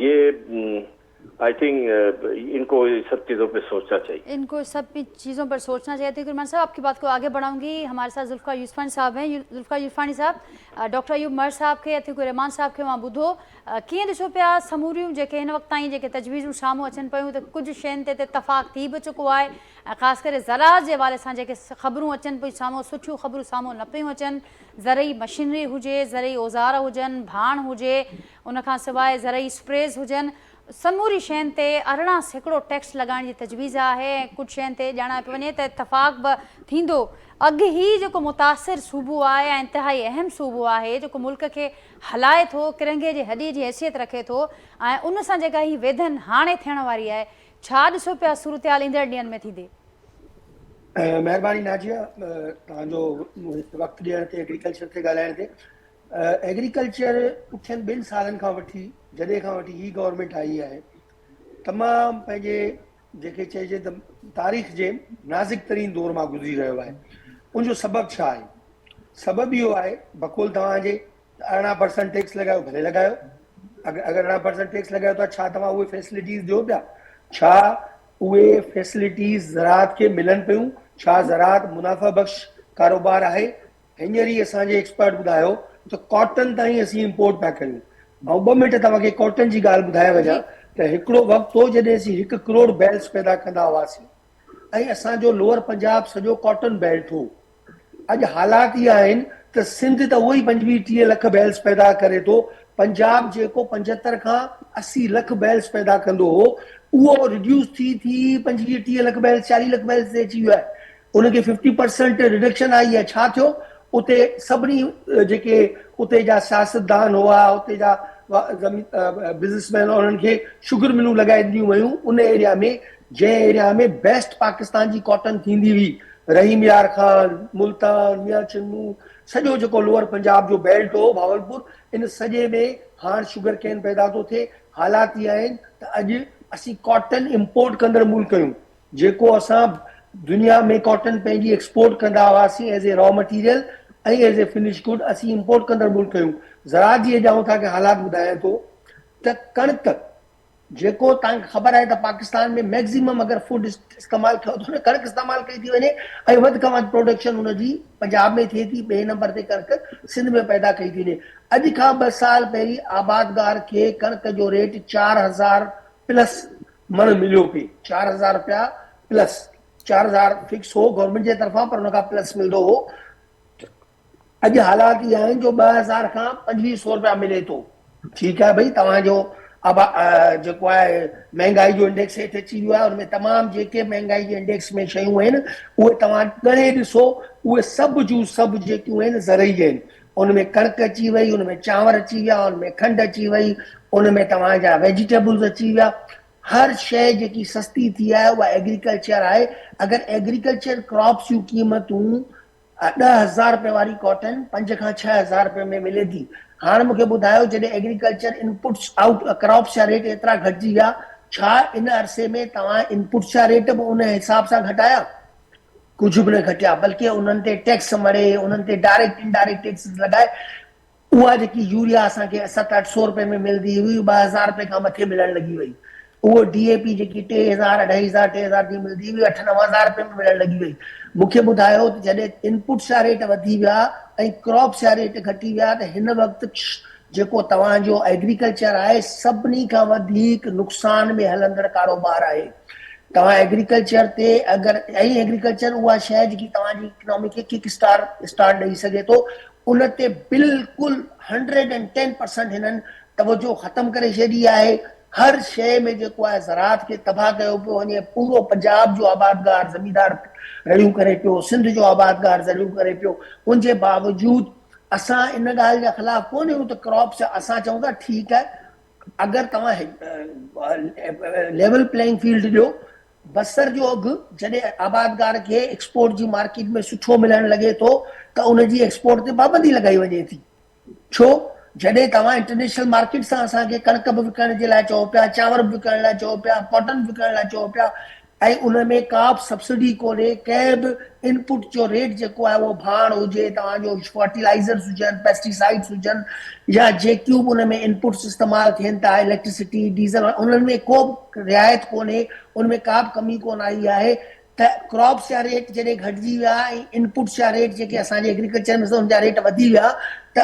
ये आई थिंक इनको सब चीज़ों पे सोचना चाहिए। इनको सब चीज़ों पर सोचना चाहिए। गुरमान साहब, आपकी बात को आगे बढ़ाऊंगी। हमारे साथ जुल्फ़िकार यूसुफ़ानी साहब हैं। जुल्फ़िकार यूसुफ़ानी साहब, डॉक्टर अयूब मर साहब के, अतीक़ुर रहमान साहब के मां ॿुधो कीअं ॾिसो पिया समूरियूं जेके हिन वक़्त ताईं जेके तजवीज़ूं साम्हूं अचनि पियूं, त कुझु शयुनि ते इत्तफ़ाक़ थी बि चुको आहे। ख़ासि करे ज़राअत जे हवाले सां जेके ख़बरूं अचनि पियूं साम्हूं, सुठियूं ख़बरूं साम्हूं न पियूं अचनि। ज़रई मशीनरी हुजे, ज़रई औज़ार हुजनि, भाण हुजे, उनखां सवाइ ज़रई स्प्रेज़ हुजनि, समूरी शयुनि ते 18% टैक्स लॻाइण जी तजवीज़ आहे। कुझु शयुनि ते ॼाणा पियो वञे त इत्तफ़ाक़ बि थींदो। अॻु ही जेको मुतासिर सूबो आहे ऐं इंतिहाई अहम सूबो आहे जेको मुल्क खे हलाए थो, किरंगे जे हॾी जी हैसियत रखे थो, ऐं उन सां जेका ही वेधन हाणे थियण वारी आहे, छा ॾिसो पिया सूरत हाल ईंदड़ ॾींहंनि में थींदे? महिरबानी नाजिया, तव्हांजो वक़्तु ॾियण ते एग्रीकल्चर ते ॻाल्हाइण ते। एग्रीकल्चर पुठियनि 2 सालनि खां वठी जॾहिं खां वठी ही गवर्नमेंट आई आहे, तमामु पंहिंजे जेके चइजे त तारीख़ जे नाज़ुक तरीन दौर मां गुज़री रहियो आहे। उनजो सबबु छा आहे? सबबु इहो आहे, बक़ौल तव्हांजे 18% टैक्स लॻायो, भले लॻायो। अगरि 18% टैक्स लॻायो था, छा तव्हां उहे फैसिलिटीज़ ॾियो पिया? छा उहे फैसिलिटीज़ ज़राअत खे मिलनि पियूं? छा ज़राअत मुनाफ़ा बख़्श कारोबार आहे? हींअर ई असांजे एक्सपर्ट ॿुधायो त कॉटन ताईं असीं इंपोर्ट पिया कयूं। ऐं 2 मिंट तव्हांखे कॉटन जी ॻाल्हि ॿुधाए वञा त हिकिड़ो वक़्तु हो जॾहिं असीं 1 करोड़ बैल्स पैदा कंदा हुआसीं ऐं असांजो लोअर पंजाब सॼो कॉटन बेल्ट हो। अॼु हालात इहे आहिनि त सिंध त उहो ई 25-30 लख बैल्स पैदा करे थो। पंजाब जेको 75 खां 80 लख बैल्स पैदा कंदो हो, उहो रिड्यूस थी 25-30 लख बैल्स, 40 लख बैल्स ते अची वियो आहे। उनखे 50% रिडक्शन आई आहे। छा थियो? उते सभिनी जेके उते जा सियासतदान हुआ, उते जा बिज़नेसमैन और उन्हनि खे शुगर मिलूं लॻाए ॾिनियूं वयूं उन एरिया में, जंहिं एरिया में बेस्ट पाकिस्तान जी कॉटन थींदी हुई, रहीम यार खान, मुल्तान, मियां चिन्नू, सॼो जेको लोअर पंजाब जो बेल्ट हो, भावलपुर, इन सॼे में हाणे शुगर केन पैदा थो थिए। हालात इहे आहिनि त अॼु असीं कॉटन इम्पोर्ट कंदड़ मुल्क आहियूं। जेको असां दुनिया में कॉटन पंहिंजी एक्सपोर्ट कंदा हुआसीं एज़ ए रॉ मटीरियल ऐं एज़ ए फिनिश गुड, असीं इम्पोर्ट कंदड़ मुल्क आहियूं। ज़राअत जी ॼाऊं तव्हांखे हालात ॿुधायां थो त कणिक जेको तव्हांखे ख़बर आहे त पाकिस्तान में मैक्सिमम अगरि फूड इस्तेमालु कयो थो न, कणिक इस्तेमालु कई थी वञे ऐं वधि खां वधि प्रोडक्शन हुनजी पंजाब में थिए थी, ॿिए नंबर ते कणिक सिंध में पैदा कई थी वञे। अॼु खां 2 साल पहिरीं आबादगार खे कणिक जो रेट 4000 प्लस मण मिलियो पिए, 4000 रुपया प्लस, 4000 फिक्स हो गवर्नमेंट जे तरफ़ां, पर हुनखां प्लस मिलंदो हो। अॼु हालात इहे आहिनि जो 2000 खां 2500 रुपया मिले थो। ठीकु आहे भई, तव्हांजो जेको आहे महांगाई जो इंडेक्स हेठि अची वियो आहे, हुनमें तमामु जेके महांगाई जे इंडेक्स में शयूं आहिनि उहे तव्हां ॻणे ॾिसो, उहे सभु जूं सभु जेकियूं आहिनि ज़रई आहिनि। उनमें कणिक अची वई, उनमें चांवर अची विया, उनमें खंडु अची वई, उनमें तव्हांजा वेजिटेबल्स अची विया। हर शइ जेकी सस्ती थी आहे उहा एग्रीकल्चर आहे। अगरि एग्रीकल्चर क्रॉप्स जूं क़ीमतूं 10,000 रुपए वारी कॉटन 5 खां 6,000 रुपए में मिले थी। हाणे मूंखे ॿुधायो, जॾहिं एग्रीकल्चर इनपुट्स आउट क्रॉप्स जा रेट एतिरा घटिजी विया, छा इन अरसे में तव्हां इनपुट्स जा रेट बि उन हिसाब सां घटाया? कुझु बि न घटिया, बल्कि उन्हनि ते टैक्स मरे, उन्हनि ते डायरेक्ट इनडायरेक्ट टैक्स लॻाए। उहा जेकी यूरिया असांखे 700-800 रुपए में मिलंदी हुई, 2000 रुपए खां मथे मिलण लॻी वई। उहो DAP जेकी 3000, 2500, 3000 जी मिलंदी हुई, 8-9,000 रुपए में मिलण लॻी वई। मूंखे ॿुधायो त जॾहिं इनपुट्स जा रेट वधी विया ऐं क्रॉप्स जा रेट घटी विया त हिन वक़्तु जेको तव्हांजो एग्रीकल्चर आहे सभिनी खां वधीक नुक़सान में हलंदड़ कारोबार आहे। तव्हां एग्रीकल्चर ते अगरि, ऐं एग्रीकल्चर उहा शइ जेकी तव्हांजी इकोनॉमी खे किक स्टार्ट ॾेई सघे थो, उन ते बिल्कुलु 110% हिननि तवजो ख़तमु करे छॾी आहे। हर शइ में जेको आहे ज़राअत खे तबाह कयो पियो वञे। पूरो पंजाब जो आबादगार ज़मींदार रड़ियूं करे पियो, सिंध जो आबादगार रड़ियूं करे पियो। उनजे बावजूदि असां इन ॻाल्हि जे ख़िलाफ़ कोन आहियूं त क्रॉप्स, असां चऊं था ठीकु आहे, अगरि तव्हां लेवल प्लेइंग फील्ड ॾियो, बसर जो अघु जॾहिं आबादगार खे एक्सपोर्ट जी मार्केट में सुठो मिलण लॻे थो त उनजी एक्सपोर्ट ते पाबंदी लॻाई वञे थी। छो? जॾहिं तव्हां इंटरनेशनल मार्केट सां असांखे कणिक बि विकिणण जे लाइ चओ पिया, चांवर बि विकिणण लाइ चओ पिया, कॉटन बि विकिणण लाइ चओ पिया, ऐं उन में का बि सब्सिडी कोन्हे, कंहिं बि इनपुट जो रेट जेको आहे उहो भाण हुजे, तव्हांजो फर्टिलाइज़र्स हुजनि, पेस्टिसाइड्स हुजनि, या जेकियूं बि उन में इनपुट्स इस्तेमालु थियनि था, इलेक्ट्रिसिटी, डीज़ल, उन्हनि में को बि रिआयत कोन्हे, उनमें का बि कमी कोन आई आहे। त क्रॉप्स जा रेट जॾहिं घटिजी विया ऐं इनपुट्स जा रेट जेके असांजे एग्रीकल्चर में उनजा रेट वधी विया त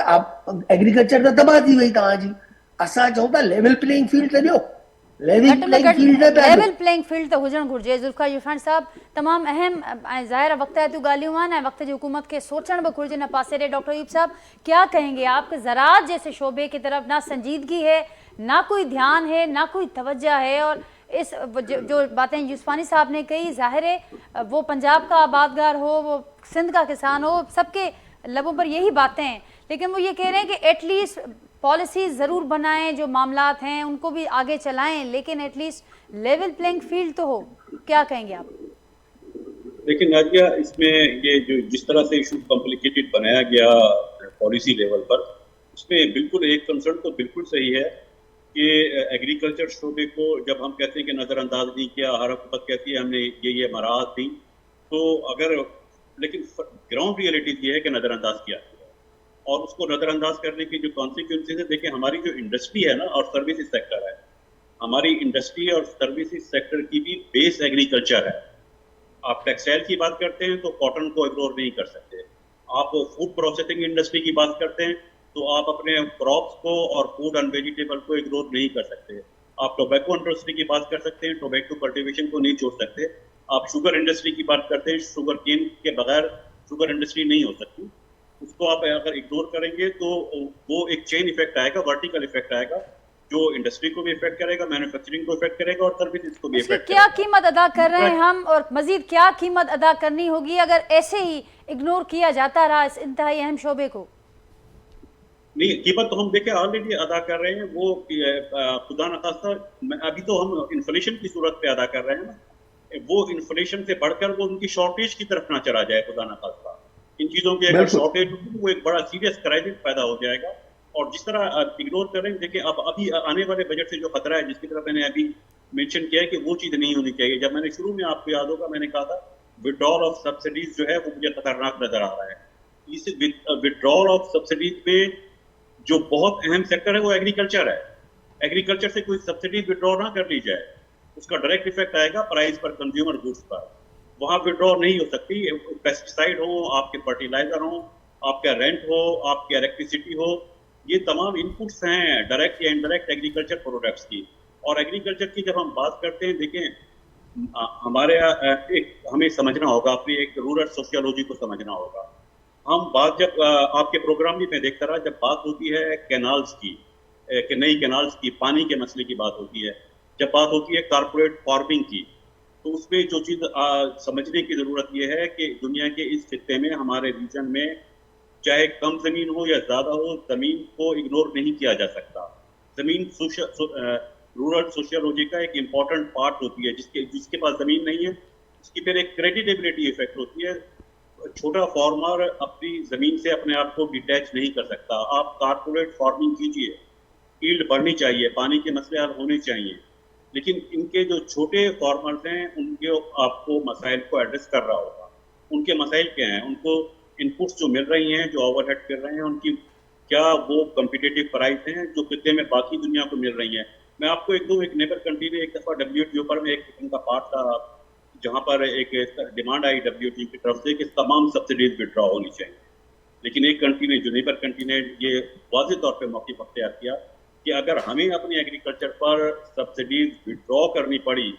एग्रीकल्चर त तबाह थी वई तव्हांजी। असां चऊं था लेवल प्लेइंग फील्ड त ॾियो, लेवल प्लेइंग फील्ड त हुजणु घुरिजे। ज़ुल्फ़िकार युसफ़ानी साहब, तमामु अहम ऐं ज़ाहिर वक़्त आहे थियूं ॻाल्हियूं आहिनि ऐं वक्त जी हुकूमत खे सोचण बि घुरिजे इन पासे ॾे। डॉक्टर अयूब साहब, क्या कहेंगे आप? ज़राअत जैसे शोबे की तरफ ना संजीदगी है, ना कोई ध्यान है, ना कोई तवज्जो है, और इस जो बातें युसफ़ानी साहब ने कही, ज़ाहिर है वो पंजाब का आबादगार हो, वो सिंध का किसान हो, सबके लबों पर यही बातें हैं, लेकिन वो ये कह रहे हैं कि एटलीस्ट पॉलिसी ज़रूर बनाएं, जो मामलात हैं उनको भी आगे चलाएं, लेकिन एटलीस्ट लेवल प्लेइंग फील्ड तो हो। क्या कहेंगे आप? लेकिन नाज़िया, इसमें ये जो जिस तरह से इशू कॉम्प्लिकेटेड बनाया गया पॉलिसी लेवल पर, उसमें बिल्कुल एक कंसर्न तो बिल्कुल सही है कि एग्रीकल्चर शोबे को जब हम कहते हैं कि नज़रअंदाज नहीं किया, हर हुकूमत कहती है हमने ये मराहत दी, तो अगर, लेकिन ग्राउंड रियलिटी ये है कि नज़रअंदाज किया और उसको नज़रअंदाज करने की जो कॉन्सिक्वेंसेज है, देखिए हमारी जो इंडस्ट्री है ना और सर्विसेज सेक्टर है, हमारी इंडस्ट्री और सर्विसेज सेक्टर की भी बेस एग्रीकल्चर है। आप टेक्सटाइल की बात करते हैं तो कॉटन को इग्नोर नहीं कर सकते, आप फूड प्रोसेसिंग इंडस्ट्री की बात करते हैं तो आप अपने क्रॉप्स को और फूड एंड वेजिटेबल को इग्नोर नहीं कर सकते, आप टोबैको इंडस्ट्री की बात कर सकते हैं, टोबैको कल्टीवेशन को नहीं छोड़ सकते, आप शुगर इंडस्ट्री की बात करते हैं, शुगर केन के बगैर शुगर इंडस्ट्री नहीं हो सकती, उसको आप अगर इग्नोर करेंगे तो वो एक चेन इफेक्ट आएगा, वर्टिकल इफेक्ट आएगा, जो इंडस्ट्री को भी इफेक्ट करेगा, मैन्युफैक्चरिंग को इफेक्ट करेगा और सर्विसेज को भी इफेक्ट क्या कीमत अदा कर रहे हैं हम, और मजीद क्या कीमत अदा करनी होगी अगर ऐसे ही इग्नोर किया जाता रहा इस इंतहाई अहम शोबे को? नहीं, कीमत तो हम देखिए ऑलरेडी अदा कर रहे हैं वो खुदा न खास्ता अभी तो हम इन्फ्लेशन की सूरत पे अदा कर रहे हैं ना, वो इन्फ्लेशन से बढ़कर वो उनकी शॉर्टेज की तरफ ना चला जाए खुदा न खास्ता। इन चीज़ों की अगर बिल्कुल। शॉर्टेज होगी तो वो एक बड़ा सीरियस क्राइसिस पैदा हो जाएगा। और जिस तरह इग्नोर कर रहे हैं, देखिए अब अभी आने वाले बजट से जो खतरा है, जिसकी तरफ मैंने अभी मेंशन किया है कि वो चीज़ नहीं होनी चाहिए। जब मैंने शुरू में आपको याद होगा मैंने कहा था विड्रॉल ऑफ सब्सिडीज जो है वो मुझे खतरनाक नजर आ रहा है। इस विड्रॉल ऑफ सब्सिडीज में जो बहुत अहम सेक्टर है वो एग्रीकल्चर है। एग्रीकल्चर से कोई सब्सिडी विड्रॉ ना कर ली जाए, उसका डायरेक्ट इफेक्ट आएगा प्राइस पर, कंज्यूमर गुड्स पर। वहां विड्रॉ नहीं हो सकती। पेस्टिसाइड हो, आपके फर्टिलाइजर हो, आपका रेंट हो, आपकी इलेक्ट्रिसिटी हो, ये तमाम इनपुट्स हैं डायरेक्ट या इनडायरेक्ट एग्रीकल्चर प्रोडक्ट्स की। और एग्रीकल्चर की जब हम बात करते हैं, देखें हमारे एक हमें समझना होगा, अपनी एक रूरल सोशियोलॉजी को समझना होगा। हम बात जब आपके प्रोग्राम भी मैं देखता रहा, जब बात होती है कैनाल्स की, कि नई कैनाल्स की, पानी के मसले की बात होती है, जब बात होती है कारपोरेट फार्मिंग की, तो उसमें जो चीज़ समझने की ज़रूरत यह है कि दुनिया के इस खित्ते में, हमारे रीजन में, चाहे कम ज़मीन हो या ज़्यादा हो, ज़मीन को इग्नोर नहीं किया जा सकता। ज़मीन रूरल सोशियोलॉजी का एक इम्पॉर्टेंट पार्ट होती है। जिसके पास ज़मीन नहीं है, उसकी फिर एक क्रेडिटेबिलिटी इफेक्ट होती है। छोटा फार्मर अपनी ज़मीन से अपने आप को डिटैच नहीं कर सकता। आप कारपोरेट फार्मिंग कीजिए, फील्ड बढ़नी चाहिए, पानी के मसले हल होने चाहिए, लेकिन इनके जो छोटे फार्मर्स हैं उनके आपको मसाइल को एड्रेस कर रहा होगा। उनके मसाइल क्या हैं, उनको इनपुट्स जो मिल रही हैं, जो ओवरहेड कर रहे हैं, उनकी क्या वो कम्पिटिटिव प्राइस हैं जो खित्ते में बाकी दुनिया को मिल रही हैं। मैं आपको एक नेबर कंट्री में एक दफ़ा WTO पर में एक किस्म का पार्ट था, जहाँ पर एक डिमांड आई WTO की तरफ से कि तमाम सब्सिडीज विड्रॉ होनी चाहिए। लेकिन एक कंट्री ने, जो नेबर कंट्री ने, ये वाज़ेह तौर पर मौक़िफ़ अख्तियार किया कि अगर हमें अपनी एग्रीकल्चर पर सब्सिडीज विड्रॉ करनी पड़ी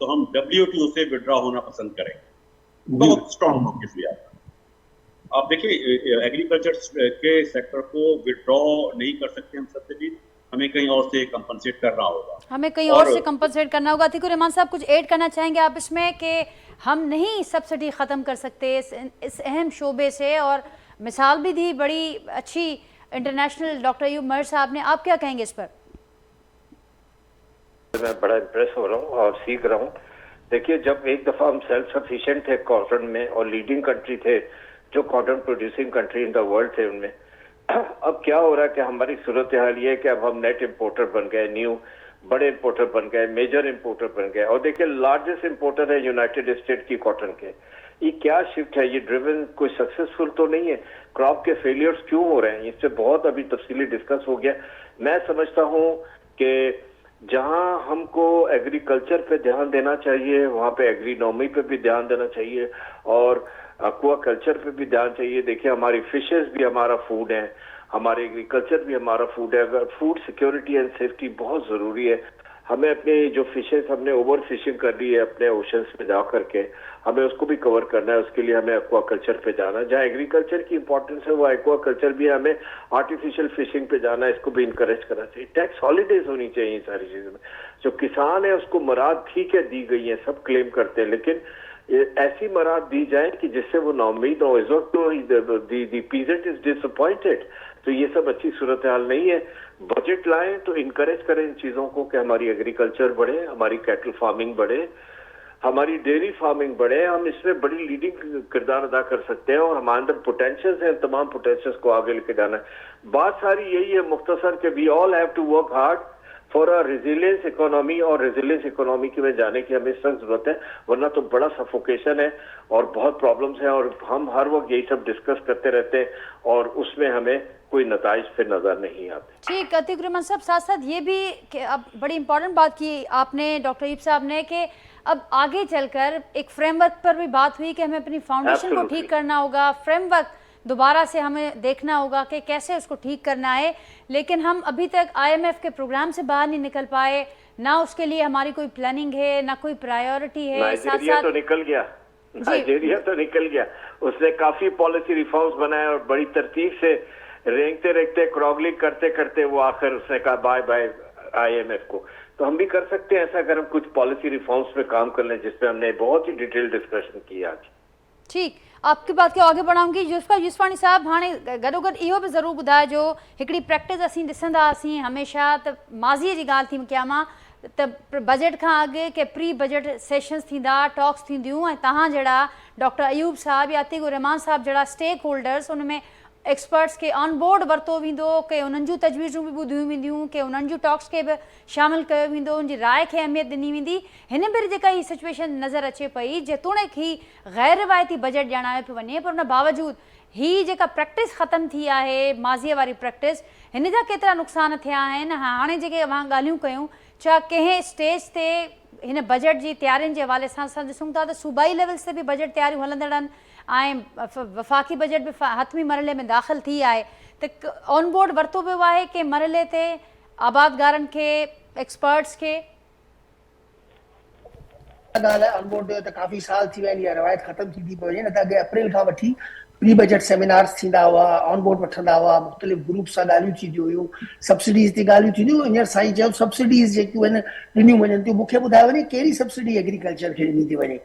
तो हम WTO से विड्रॉ होना पसंद करेंगे। बहुत स्ट्रॉन्ग मौक़िफ़ लिया था। आप देखिए एग्रीकल्चर के सेक्टर को विड्रॉ नहीं कर सकते हम सब्सिडीज, हमें कहीं और से कंपनसेट करना होगा। हमें कहीं और से कंपनसेट करना होगा। अतीकुर रहमान साहब, कुछ ऐड करना चाहेंगे आप इसमें कि हम नहीं सब्सिडी ख़त्म कर सकते इस अहम शोबे से? और मिसाल भी दी बड़ी अच्छी इंटरनेशनल डॉक्टर अयूब महर साहब ने, आप क्या कहेंगे इस पर? मैं बड़ा इम्प्रेस हो रहा हूँ और सीख रहा हूँ। देखिए, जब एक दफ़ा हम सेल्फ सफिशिएंट थे कॉटन में और लीडिंग कंट्री थे, जो cotton producing country in the world थे उनमें, अब क्या हो रहा है कि हमारी सूरत हाल ये है कि अब हम नेट इंपोर्टर बन गए, न्यू बड़े इंपोर्टर बन गए, मेजर इंपोर्टर बन गए। और देखिए, लार्जेस्ट इंपोर्टर है यूनाइटेड स्टेट की कॉटन के। ये क्या शिफ्ट है? ये ड्रिवन कोई सक्सेसफुल तो नहीं है। क्रॉप के फेलियर्स क्यों हो रहे हैं, इससे बहुत अभी तफसीली डिस्कस हो गया। मैं समझता हूँ कि जहां हमको एग्रीकल्चर पे ध्यान देना चाहिए, वहां पे एग्रीनॉमी पे भी ध्यान देना चाहिए और एक्वा कल्चर पे भी ध्यान चाहिए। देखिए, हमारी फिशेस भी हमारा फूड है, हमारे एग्रीकल्चर भी हमारा फूड है। अगर फूड सिक्योरिटी एंड सेफ्टी बहुत जरूरी है। हमें अपने जो फिशेस, हमने ओवर फिशिंग कर ली है अपने ओशंस में जा करके, हमें उसको भी कवर करना है। उसके लिए हमें एक्वा कल्चर पे जाना है। जहाँ एग्रीकल्चर की इंपॉर्टेंस है वो एक्वा कल्चर भी है। हमें आर्टिफिशियल फिशिंग पे जाना है, इसको भी इंकरेज करना चाहिए। टैक्स हॉलीडेज होनी चाहिए सारी चीजों में। जो किसान है उसको मराद ठीक है दी गई है, सब क्लेम करते हैं, लेकिन ऐसी मराद दी जाए कि जिससे वो नाउम्मीद हो। इस वक्त तो दी पीजेंट इज डिसअपॉइंटेड। तो ये सब अच्छी सूरत हाल नहीं है। बजट लाएं तो इनकरेज करें इन चीजों को कि हमारी एग्रीकल्चर बढ़े, हमारी कैटल फार्मिंग बढ़े, हमारी डेयरी फार्मिंग बढ़े। हम इसमें बड़ी लीडिंग किरदार अदा कर सकते हैं और हमारे अंदर पोटेंशियल्स हैं, तमाम पोटेंशियल्स को आगे लेके जाना है। बात सारी यही है मुख्तसर के we all have to work hard for a resilience economy, और रेजिलियंस इकोनॉमी की में जाने की हमें सख्त जरूरत है, वरना तो बड़ा सफोकेशन है और बहुत प्रॉब्लम्स हैं और हम हर वक्त यही सब डिस्कस करते रहते हैं और उसमें हमें कोई नताइज फिर नजर नहीं आते। ठीक, अतीकुर रहमान साहब, साथ साथ ये भी कि अब बड़ी इंपॉर्टेंट बात की आपने डॉक्टर अयूब साहब ने कि अब आगे चलकर एक फ्रेमवर्क पर भी बात हुई कि हमें अपनी फाउंडेशन को ठीक करना होगा। फ्रेमवर्क दोबारा से हमें देखना होगा कि कैसे उसको ठीक करना है। लेकिन हम अभी तक IMF के प्रोग्राम से बाहर नहीं निकल पाए, ना उसके लिए हमारी कोई प्लानिंग है, ना कोई प्रायोरिटी है। नाइजीरिया तो निकल गया, नाइजीरिया तो निकल गया, उसने काफी पॉलिसी रिफॉर्म्स बनाए और बड़ी तरतीब से रेंगते रेंगते क्रॉगलिंग करते करते वो आखिर उसने कहा बाय बाय IMF को। तो हम भी कर सकते हैं ऐसा अगर हम कुछ पॉलिसी रिफॉर्म्स पे काम कर लें, जिसपे हमने बहुत ही डिटेल डिस्कशन की आज। ठीक, आपकी बात खे आगे बढ़ाऊंगी। यूसुफाणी साहब, हाणे गॾोगॾु इहो बि ज़रूरु ॿुधाइजो, हिकिड़ी प्रैक्टिस असीं ॾिसंदा हुआसीं हमेशह त माज़ीअ जी ॻाल्हि थी कयां मां, त बजट खां अॻु के प्री बजट सेशन्स थींदा, टॉक्स थींदियूं, ऐं तव्हां जहिड़ा डॉक्टर अयूब साहब या अतीकुर रहमान साहब जहिड़ा स्टेक होल्डर्स उन में एक्सपर्ट्स खे ऑन बोर्ड वरितो वेंदो, के उन्हनि जूं तजवीज़ूं बि ॿुधियूं वेंदियूं, के उन्हनि जूं टॉक्स खे बि शामिलु कयो वेंदो, उनजी राय खे अहमियत ॾिनी वेंदी। हिन भेरे जेका हीअ सिचुएशन नज़र अचे पई, जेतोणीकि ही गैर रिवायती बजट ॼाणायो पियो वञे, पर उन बावजूदि ही जेका प्रैक्टिस ख़तमु थी आहे, माज़ीअ वारी प्रैक्टिस, हिन जा केतिरा नुक़सान थिया आहिनि। हाणे जेके अवां ॻाल्हियूं कयूं, छा कंहिं स्टेज ते हिन बजट जी तयारियुनि जे हवाले सां असां ॾिसूं था त सूबाई लेवल्स ते बि बजट तयारियूं हलंदड़ आहिनि, ऐं वफ़ाक़ी बजट बि हथमी मरहले में दाख़िल थी आहे, त ऑन बोर्ड वरितो वियो आहे के मरहले ते आबादगारनि खे, एक्सपर्ट्स खे? ॻाल्हि आहे, ऑन बोर्ड जो त काफ़ी साल थी विया आहिनि, इहा रवायत ख़तमु थींदी पई वञे, न त अॻे अप्रैल खां वठी प्री बजट सेमिनार्स थींदा हुआ, ऑन बोर्ड वठंदा हुआ, मुख़्तलिफ़ ग्रुप सां ॻाल्हियूं थींदियूं हुयूं, सब्सिडीज़ ते ॻाल्हियूं थींदियूं। हींअर साईं चयो सब्सिडीज़ जेकियूं आहिनि ॾिनियूं वञनि थियूं। मूंखे ॿुधायो वञे कहिड़ी सब्सिडी एग्रीकल्चर खे ॾिनी थी वञे?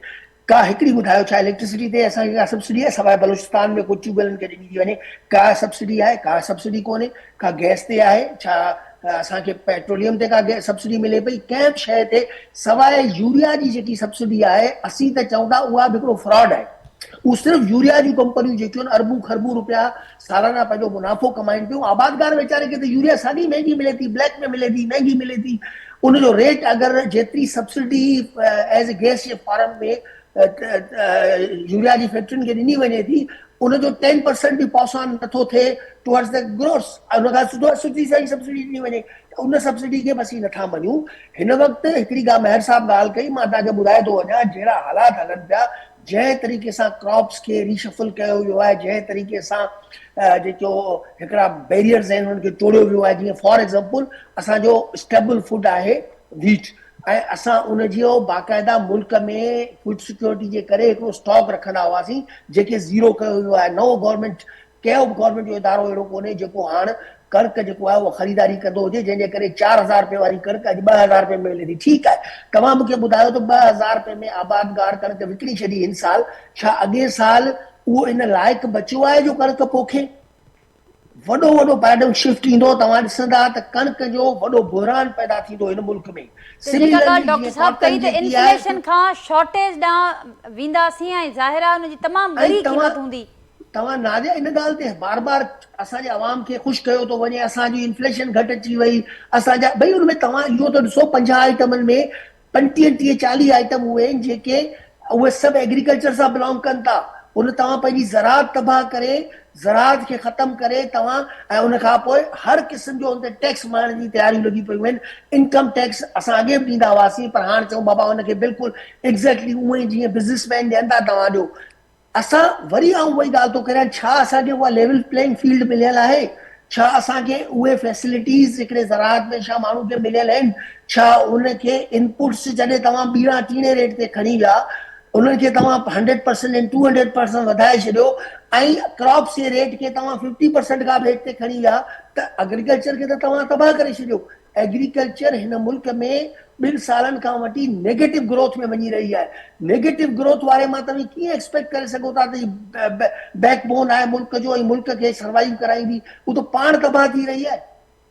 का हिकिड़ी ॿुधायो, छा इलेक्ट्रिसिटी ते असांखे का सब्सिडी आहे? सवाइ बलूचिस्तान में कुझु ट्यूबवेलनि खे ॾिनी थी वञे, का सब्सिडी आहे? का सब्सिडी कोन्हे। का गैस ते आहे? छा असांखे पेट्रोलियम ते का सब्सिडी मिले पई? कंहिं बि शइ ते सवाइ यूरिया जी जेकी सब्सिडी आहे, असीं त चऊं था उहा बि हिकिड़ो फ्रॉड आहे। उहो सिर्फ़ु यूरिया जूं कंपनियूं जेकियूं आहिनि अरबूं खरबूं रुपया सालाना पंहिंजो मुनाफ़ो कमाइनि पियूं। आबादगार वेचारे खे त यूरिया साॻी महांगी मिले थी, ब्लैक में मिले थी, महांगी मिले थी। उनजो रेट अगरि जेतिरी subsidy as a gas J form में यूरिया जी फैक्ट्रियुनि खे ॾिनी वञे थी, उनजो 10% बि पास ऑन नथो थिए टुवर्ड्स द ग्रोस। उनखां सुठी सारी सब्सिडी ॾिनी वञे, उन सब्सिडी खे बि असीं नथा मञूं। हिन वक़्तु हिकिड़ी ॻाल्हि मेहर साहब ॻाल्हि कई, मां तव्हांखे ॿुधाए थो वञा, जहिड़ा हालात हलनि पिया, जंहिं तरीक़े सां क्रॉप्स खे रीशफल कयो वियो आहे, जंहिं तरीक़े सां जेको हिकिड़ा बैरियर्स आहिनि उन्हनि खे तोड़ियो वियो आहे। जीअं फॉर एग्ज़ाम्पल असांजो स्टेबल फूड आहे वीट, ऐं असां उनजो बाक़ाइदा मुल्क में फूड सिक्योरिटी जे करे हिकिड़ो स्टॉक रखंदा हुआसीं, जेके ज़ीरो कयो वियो आहे। नओं गवर्नमेंट, कंहिं बि गवर्नमेंट जो इदारो अहिड़ो कोन्हे जेको हाणे कणिक जेको आहे उहो ख़रीदारी कंदो हुजे, जंहिंजे करे 4000 रुपए वारी कणिक अॼु 2000 रुपए में मिले थी। ठीकु आहे, तव्हां मूंखे ॿुधायो त 2000 रुपए में आबादगार कणिक विकिणी छॾी हिन साल, छा अॻे साल उहो इन लाइक़ु बचियो आहे जो कणिक पोखे? वॾो वॾो पैराडाइम शिफ्ट ईंदो, तव्हां ॾिसंदा त कणिक जो वॾो बुहरान पैदा थींदो हिन मुल्क में। डॉक्टर साहब कई त इन्फ्लेशन खां शॉर्टेज ॾांहुं वेंदासीं, ऐं ज़ाहिर आहे हुनजी तमामु घणी क़ीमत हूंदी। तव्हां नाज़िया इन ॻाल्हि ते बार बार असांजे अवाम खे ख़ुशि कयो थो वञे, असांजी इन्फ्लेशन घटि अची वई, असांजा भई हुन में तव्हां इहो त ॾिसो 50 आइटमनि में 25-30-40 आइटम उहे आहिनि जेके उहे सभु एग्रीकल्चर सां बिलोंग कनि था। उन तव्हां पंहिंजी ज़राअत तबाह करे, ज़राअत खे ख़तमु करे तव्हां, ऐं उन खां पोइ हर क़िस्म जो उन ते टैक्स मारण जी तयारियूं लॻी पियूं आहिनि। इनकम टैक्स असां अॻे बि ॾींदा हुआसीं, पर हाणे चऊं बाबा हुनखे बिल्कुलु एग्ज़ैक्टली उअं ई जीअं बिज़नेसमैन ॾियनि था तव्हां ॾियो। असां वरी आऊं उहा ई ॻाल्हि थो करियां, छा असांखे उहा लेवल प्लेइंग फील्ड मिलियल आहे? छा असांखे उहे फैसिलिटीज़ हिकिड़े ज़राअत में छा माण्हू खे मिलियल आहिनि? छा उनखे इनपुट्स जॾहिं तव्हां ॿीणा टीणे रेट ते खणी विया, उन्हनि खे तव्हां 100% ऐं 200% वधाए छॾियो, ऐं क्रॉप्स जे रेट खे तव्हां 50% खां बि हेठि ते खणी विया, त एग्रीकल्चर खे त तव्हां तबाह करे छॾियो। एग्रीकल्चर हिन मुल्क में 2 सालनि खां वठी नेगेटिव ग्रोथ में वञी रही आहे। नेगेटिव ग्रोथ वारे मां तव्हां कीअं एक्सपेक्ट करे सघो था त बैकबोन आहे मुल्क जो ऐं मुल्क खे सर्वाइव कराईंदी? उहो त पाण तबाह थी रही आहे।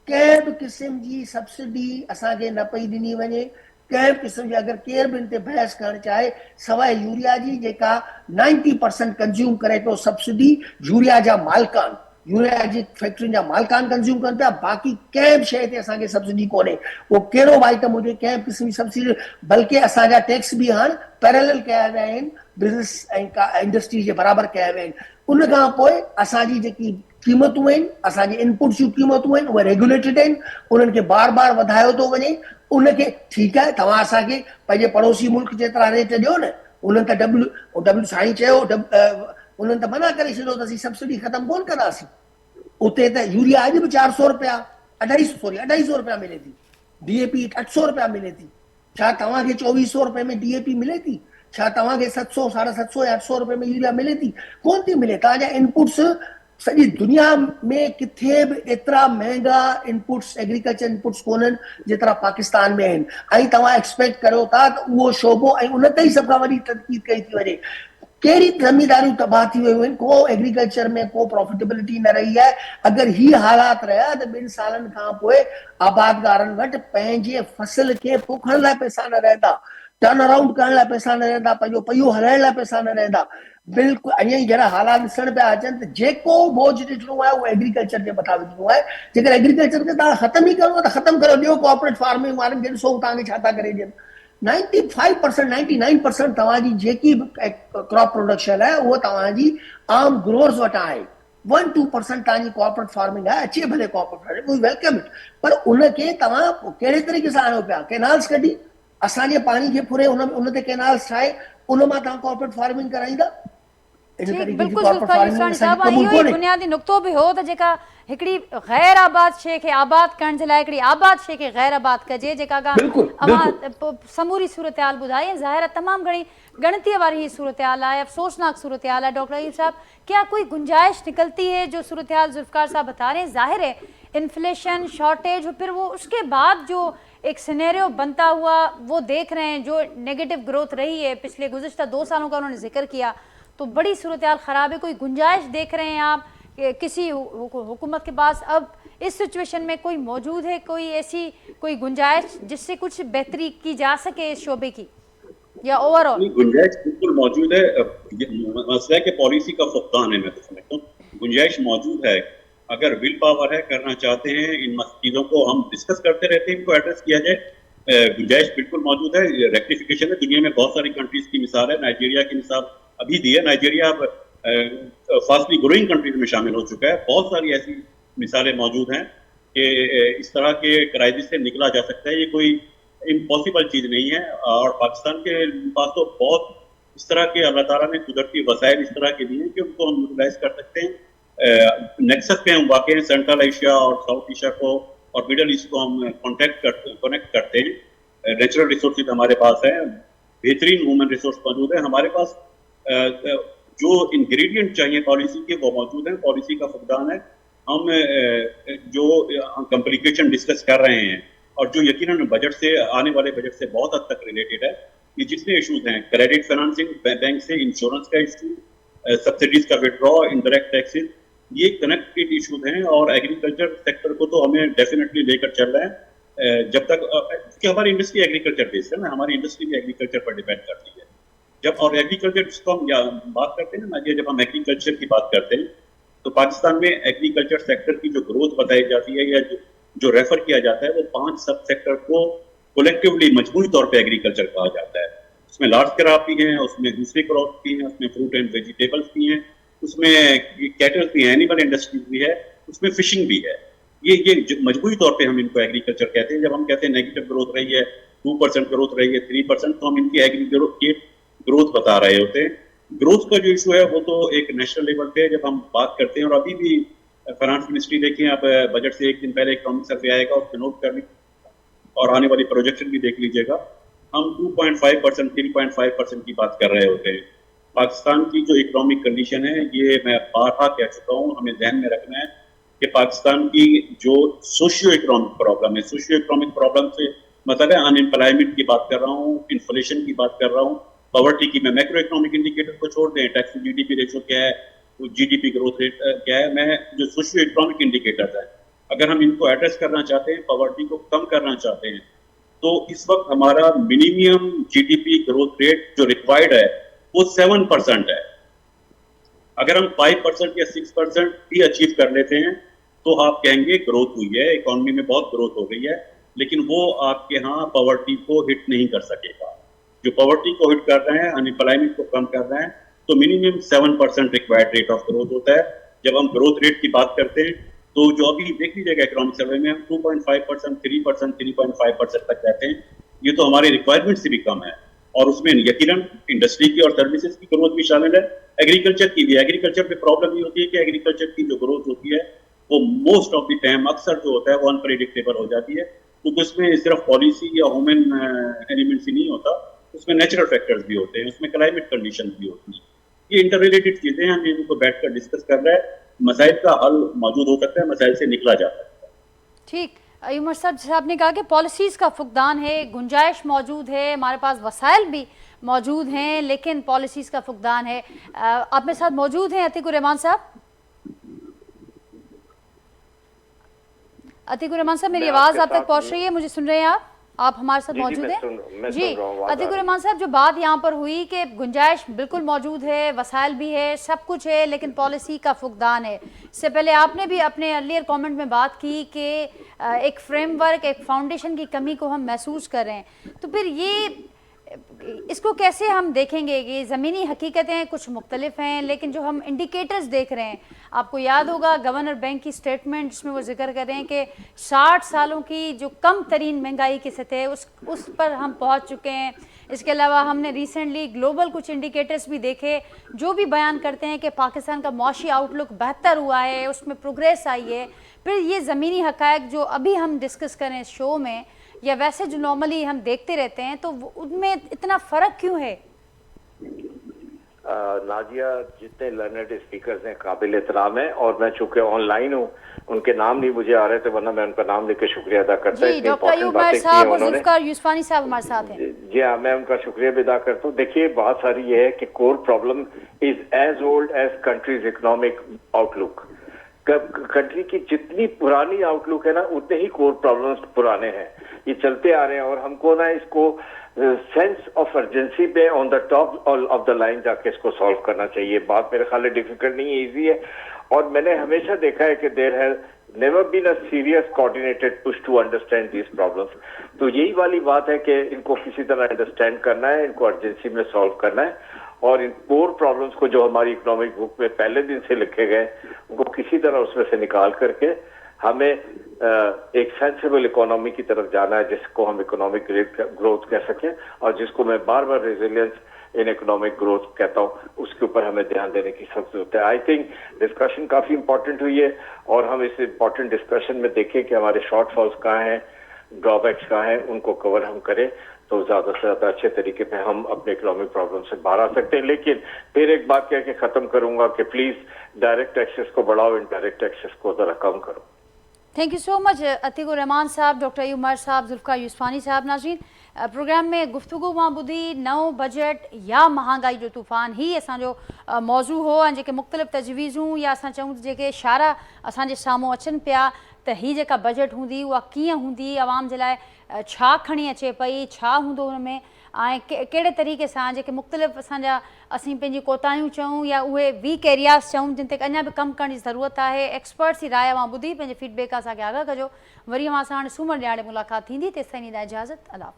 कंहिं बि क़िस्म जी सब्सिडी असांखे न पई ॾिनी वञे, कंहिं बि क़िस्म जी। अगरि केरु बि हिन ते बहस करणु चाहे, सवाइ यूरिया जी जेका 90% कंज़्यूम करे पियो सब्सिडी, यूरिया जा मालिकान, यूरिया जी फैक्ट्रियुनि जा मालिकान कंज़्यूम कनि पिया। बाक़ी कंहिं बि शइ ते असांखे सब्सिडी कोन्हे, उहो कहिड़ो बि आइटम हुजे, कंहिं बि क़िस्म जी सब्सिडी। बल्कि असांजा टैक्स बि हाणे पैरेलल कया विया आहिनि, बिज़नेस ऐं इंडस्ट्री जे बराबरि कया विया आहिनि। उन खां पोइ असांजी जेकी क़ीमतूं आहिनि, असांजी इनपुट्स जूं क़ीमतूं आहिनि, उहे रेगुलेटेड आहिनि, उन्हनि खे बार बार वधायो थो वञे। उनखे ठीकु आहे, तव्हां असांखे पंहिंजे पड़ोसी मुल्क जेतिरा रेट ॾियो न, उन्हनि त डब्ल्यू साईं चयो, उन्हनि त मना करे छॾियो त असीं सब्सिडी ख़तमु कोन कंदासीं। उते त यूरिया अॼु बि 400 रुपया 250 रुपया मिले थी, DAP 800 रुपया मिले थी। छा तव्हांखे 2400 रुपए में DAP मिले थी? छा तव्हांखे 700, 750 या 800 रुपए में यूरिया मिले थी? कोन थी मिले। तव्हांजा इनपुट्स सॼी दुनिया में किथे बि एतिरा महांगा इनपुट्स, एग्रीकल्चर इनपुट्स कोन्हनि जेतिरा पाकिस्तान में आहिनि। ऐं तव्हां एक्सपेक्ट करियो था त उहो शोबो, ऐं उन ते ई सभ खां वॾी तनक़ीद कई थी वञे। कहिड़ी ज़मींदारियूं तबाह थी वियूं आहिनि, को एग्रीकल्चर में को प्रॉफिटेबिलिटी न रही आहे। अगरि ही हालात रहिया त 2 सालनि खां पोइ आबादगारनि वटि पंहिंजे फसल खे पोखण लाइ पैसा न रहंदा, टर्न अराउंड करण लाइ पैसा न रहंदा, पंहिंजो पहियो हलाइण लाइ पैसा न रहंदा। बिल्कुलु ईअं ई जहिड़ा हालात ॾिसण पिया अचनि त जेको बोझ ॾिठो आहे उहो एग्रीकल्चर जे मथां विझिणो आहे। जेकर एग्रीकल्चर खे तव्हां ख़तम ई करो त ख़तम करो, ॾियो कॉर्पोरेट फार्मिंग वारनि खे, ॾिसो तव्हांखे छा था करे ॾियनि। 95% 99% तव्हांजी जेकी क्रॉप प्रोडक्शन आहे उहो तव्हांजी आम ग्रोअर्स वटां आहे। 1-2% तव्हांजी कॉर्पोरेट फार्मिंग आहे, अचे भले corporate farming, we welcome it, पर उनखे तव्हां कहिड़े तरीक़े सां आणो पिया? कैनाल्स कढी असांजे पाणी खे फुरे, उन ते कैनाल्स ठाहे उन मां तव्हां कॉर्पोरेट फार्मिंग कराईंदा? बिल्कुल जुल्फकार यूसुफ़ानी साहब, इहो ई बुनियादी नुक़्तो बि हो त जेका हिकिड़ी गैर आबाद शइ खे आबाद करण जे लाइ हिकिड़ी आबाद शइ खे गैर आबाद कजे, जेका समूरी सूरत हाल ॿुधाई, ज़ाहिर आहे तमामु घणी गणतीअ वारी ही सूरत हाल आहे, अफसोसनाक सूरत हाल है। डॉक्टर अयूब साहब, क्या कोई गुंजाइश निकलती है जो सूरत हाल जुल्फकार साहब बता रहे हैं? जाहिर है इन्फ्लेशन, शॉर्टेज और फिर वो उसके बाद जो एक सिनेरियो बनता हुआ वो देख रहे हैं, जो नेगेटिव ग्रोथ रही है पिछले गुज़िश्ता 2 सालों का उन्होंने जिक्र किया, तो बड़ी सूरत हाल ख़राब है। कोई गुंजाइश देख रहे हैं आप किसी हुकूमत के पास अब इस सिचुएशन में कोई मौजूद है, कोई ऐसी कोई गुंजाइश जिससे कुछ बेहतरी की जा सके इस शोबे की, या ओवरऑल? गुंजाइश बिल्कुल मौजूद है। मसला है कि पॉलिसी का फुकदान है। मैं तो समझता हूँ गुंजाइश मौजूद है, अगर विल पावर है, करना चाहते हैं, इन चीज़ों को हम डिस्कस करते रहते हैं, इनको एड्रेस किया जाए, गुंजाइश बिल्कुल मौजूद है। रेक्टिफिकेशन है। दुनिया में बहुत सारी कंट्रीज की मिसाल है, नाइजीरिया की मिसाल अभी दी है। नाइजीरिया अब फास्टली ग्रोइंग कंट्रीज में शामिल हो चुका है। बहुत सारी ऐसी मिसालें मौजूद हैं कि इस तरह के क्राइसिस से निकला जा सकता है। ये कोई इम्पॉसिबल चीज़ नहीं है। और पाकिस्तान के पास तो बहुत इस तरह के अल्लाह ताला ने कुदरती वसाइल इस तरह के दिए हैं कि उनको हम यूटिलाइज कर सकते हैं। नेक्सस पे हम वाक़ हैं, सेंट्रल एशिया और साउथ एशिया को और मिडल ईस्ट को हम कनेक्ट करते हैं। नेचुरल रिसोर्सेज हमारे पास है, बेहतरीन ह्यूमन रिसोर्स मौजूद है हमारे पास। जो इंग्रेडिएंट चाहिए पॉलिसी के वो मौजूद है। पॉलिसी का फुकदान है। हम जो कॉम्प्लिकेशन डिस्कस कर रहे हैं और जो यकीनन बजट से, आने वाले बजट से बहुत हद तक रिलेटेड है, ये जितने इशूज हैं, क्रेडिट फाइनेंसिंग बैंक से, इंश्योरेंस का इशू, सब्सिडीज का विड्रॉ, इनडायरेक्ट टैक्सेस, ये कनेक्टेड इशूज हैं। और एग्रीकल्चर सेक्टर को तो हमें डेफिनेटली लेकर चल रहे हैं। जब तक कि हमारी इंडस्ट्री एग्रीकल्चर बेस्ड है ना, हमारी इंडस्ट्री भी एग्रीकल्चर पर डिपेंड करती है। जब और एग्रीकल्चर जिसको हम बात करते हैं ना, जब हम एग्रीकल्चर की बात करते हैं तो पाकिस्तान में एग्रीकल्चर सेक्टर की जो ग्रोथ बताई जाती है या जो रेफर किया जाता है, वो 5 सब सेक्टर को कलेक्टिवली मजबूरी तौर पे एग्रीकल्चर कहा जाता है। उसमें लार्ज क्रॉप भी हैं, उसमें दूसरे क्रॉप भी हैं, उसमें फ्रूट एंड वेजिटेबल्स भी हैं, उसमें कैटल भी है, एनिमल इंडस्ट्री भी है, उसमें फिशिंग भी है। ये मजबूरी तौर पे हम इनको एग्रीकल्चर कहते हैं। जब हम कहते हैं नेगेटिव ग्रोथ रही है, 2% ग्रोथ रही है, 3%, तो हम इनकी एग्री ग्रोथ बता रहे होते हैं। ग्रोथ का जो इशू है वो तो एक नेशनल लेवल पे जब हम बात करते हैं, और अभी भी फाइनेंस मिनिस्ट्री देखिए, आप बजट से एक दिन पहले इकोनॉमिक सर्वे आएगा, उसमें नोट कर लीजिए और आने वाली प्रोजेक्शन भी देख लीजिएगा। हम 2.5%, 3.5% की बात कर रहे होते हैं। पाकिस्तान की जो इकोनॉमिक कंडीशन है, ये मैं बारहा कह चुका हूँ, हमें ध्यान में रखना है कि पाकिस्तान की जो सोशियो इकोनॉमिक प्रॉब्लम है, सोशियो इकोनॉमिक प्रॉब्लम से मतलब है अनएम्प्लॉयमेंट की बात कर रहा हूँ, इन्फ्लेशन की बात कर रहा हूँ, पॉवर्टी की। मैं मैक्रो इकोनॉमिक इंडिकेटर को छोड़ दें, टैक्स टू जीडीपी रेशो क्या है, जीडीपी ग्रोथ रेट क्या है, मैं जो सोशियो इकोनॉमिक इंडिकेटर है, अगर हम इनको एड्रेस करना चाहते हैं, पॉवर्टी को कम करना चाहते हैं, तो इस वक्त हमारा मिनिमम जीडीपी ग्रोथ रेट जो रिक्वायर्ड है वो 7% है। अगर हम 5% या 6% भी अचीव कर लेते हैं तो आप कहेंगे ग्रोथ हुई है, इकोनॉमी में बहुत ग्रोथ हो गई है, लेकिन वो आपके यहाँ पॉवर्टी को हिट नहीं कर सकेगा। जो पॉवर्टी को हिट कर रहे हैं, अनएम्प्लॉयमेंट को कम कर रहे हैं, तो minimum 7% required rate of growth होता है। जब हम ग्रोथ रेट की बात करते हैं तो जो अभी देख लीजिएगा इकोनॉमिक सर्वे में हम 2.5%, 3%, 3.5% तक कहते हैं। ये तो हमारी रिक्वायरमेंट से भी कम है, और उसमें यकीनन इंडस्ट्री की और सर्विसेज की ग्रोथ भी शामिल है, एग्रीकल्चर की भी। एग्रीकल्चर पे प्रॉब्लम ये होती है कि एग्रीकल्चर की जो ग्रोथ होती है वो मोस्ट ऑफ द टाइम अक्सर जो होता है वो अनप्रेडिक्टेबल हो जाती है, क्योंकि उसमें सिर्फ पॉलिसी या ह्यूमन एलिमेंट्स ही नहीं होता, उसमें नेचुरल फैक्टर्स भी होते हैं, उसमें क्लाइमेट कंडीशन भी होती है। ये इंटररिलेटेड चीजें हैं, हम इनको बैठकर डिस्कस कर रहे हैं। मसाइल का हल मौजूद हो सकता है, मसाइल से निकला जा सकता है। ठीक, अयूब साहब ने कहा कि पॉलिसीज़ का फुकदान है, गुंजाइश मौजूद है, हमारे पास वसाइल भी मौजूद हैं लेकिन पॉलिसीज़ का फुकदान है। आप मेरे साथ मौजूद हैं अतीकुर रहमान साहब। अतीकुर रहमान साहब, मेरी आवाज़ आप तक पहुँच रही है? मुझे सुन रहे हैं आप हमारे साथ मौजूद हैं जी। अतीकुर रहमान साहब, जो बात यहाँ पर हुई कि गुंजाइश बिल्कुल मौजूद है, वसाइल भी है, सब कुछ है, लेकिन पॉलिसी का फुकदान है। इससे पहले आपने भी अपने अर्लियर कमेंट में बात की कि एक फ्रेमवर्क, एक फाउंडेशन की कमी को हम महसूस कर रहे हैं। तो फिर ये इसको कैसे हम देखेंगे कि ज़मीनी हकीकतें कुछ मुख्तलिफ हैं, लेकिन जो हम इंडिकेटर्स देख रहे हैं, आपको याद होगा गवर्नर बैंक की स्टेटमेंट जिसमें वो जिक्र कर रहे हैं कि 60 सालों की जो कम तरीन महंगाई की सतह उस पर हम पहुंच चुके हैं। इसके अलावा हमने रिसेंटली ग्लोबल कुछ इंडिकेटर्स भी देखे जो भी बयान करते हैं कि पाकिस्तान का मौशी आउटलुक बेहतर हुआ है, उसमें प्रोग्रेस आई है। फिर ये ज़मीनी हक़ाइक़ जो अभी हम डिस्कस करें इस शो में, या वैसे जो नॉर्मली हम देखते रहते हैं, तो उनमें इतना फ़र्क क्यों है? नाजिया, जितने लर्नड स्पीकर्स हैं काबिल एहतराम है, और मैं चूंकि ऑनलाइन हूँ उनके नाम नहीं मुझे आ रहे थे, वरना मैं उनका नाम लेकर शुक्रिया अदा करता हूँ। डॉक्टर अयूब मर साहब और जुल्फकार यूसुफानी साहब हमारे साथ हैं। जी हाँ, मैं उनका शुक्रिया भी अदा करता हूँ। देखिए, बात सारी ये है कि core problem is as old as countries economic outlook. Country की जितनी पुरानी आउटलुक है ना, उतने ही कोर प्रॉब्लम्स पुराने हैं, ये चलते आ रहे हैं। और हमको ना इसको सेंस ऑफ अर्जेंसी पे on the top of the line जाके इसको सॉल्व करना चाहिए। बात मेरे ख्याल में डिफिकल्ट नहीं है, इजी है। और मैंने हमेशा देखा है कि there has never been a serious coordinated push to understand these problems. तो यही वाली बात है कि इनको किसी तरह अंडरस्टैंड करना है, इनको अर्जेंसी में सॉल्व करना है, और इन कोर प्रॉब्लम्स को जो हमारी इकोनॉमिक बुक में पहले दिन से लिखे गए उनको किसी तरह उसमें से निकाल करके हमें एक सेंसिबल इकोनॉमी की तरफ जाना है, जिसको हम इकोनॉमिक ग्रोथ कह सकें, और जिसको मैं बार बार रेजिलियंस इन इकोनॉमिक ग्रोथ कहता हूँ, उसके ऊपर हमें ध्यान देने की सख्त जरूरत है। आई थिंक डिस्कशन काफी इंपॉर्टेंट हुई है, और हम इस इंपॉर्टेंट डिस्कशन में देखें कि हमारे शॉर्टफॉल्स कहाँ हैं, ड्रॉबैक्स कहाँ हैं, उनको कवर हम करें, तो ज्यादा से ज्यादा अच्छे तरीके पे हम अपने इकोनॉमिक प्रॉब्लम से बाहर आ सकते हैं। लेकिन फिर एक बात कह के खत्म करूंगा कि प्लीज डायरेक्ट टैक्सेस को बढ़ाओ, इनडायरेक्ट टैक्सेस को जरा कम करो। Thank you so much Atiqur Rahman साहब, डॉक्टर अयूब मर साहब, जुल्फकार यूसुफानी साहब। नाज़रीन, प्रोग्राम में गुफ्तगू मां ॿुधी नओं बजट या महांगाई जो तूफ़ान ही असांजो मौज़ू हो, ऐं जेके मुख़्तलिफ़ तजवीज़ूं या असां चऊं जेके इशारा असांजे साम्हूं अचनि पिया त हीअ जेका बजट हूंदी उहा कीअं हूंदी, आवाम जे लाइ छा खणी अचे पई, छा हूंदो हुन में, ऐं कहिड़े तरीक़े सां जेके मुख़्तलिफ़ असांजा असीं पंहिंजी कोताहियूं चऊं या उहे वीक एरियाज़ चऊं जिन ते अञा बि कमु करण जी ज़रूरत आहे। एक्सपर्ट्स जी राय मां ॿुधी पंहिंजे फीडबैक असांखे आगाह कजो। वरी असां हाणे सूमरु ॾियारे मुलाक़ात थींदी, तेसिताईं ॾींदा इजाज़त। अल्लाह हाफ़िज़।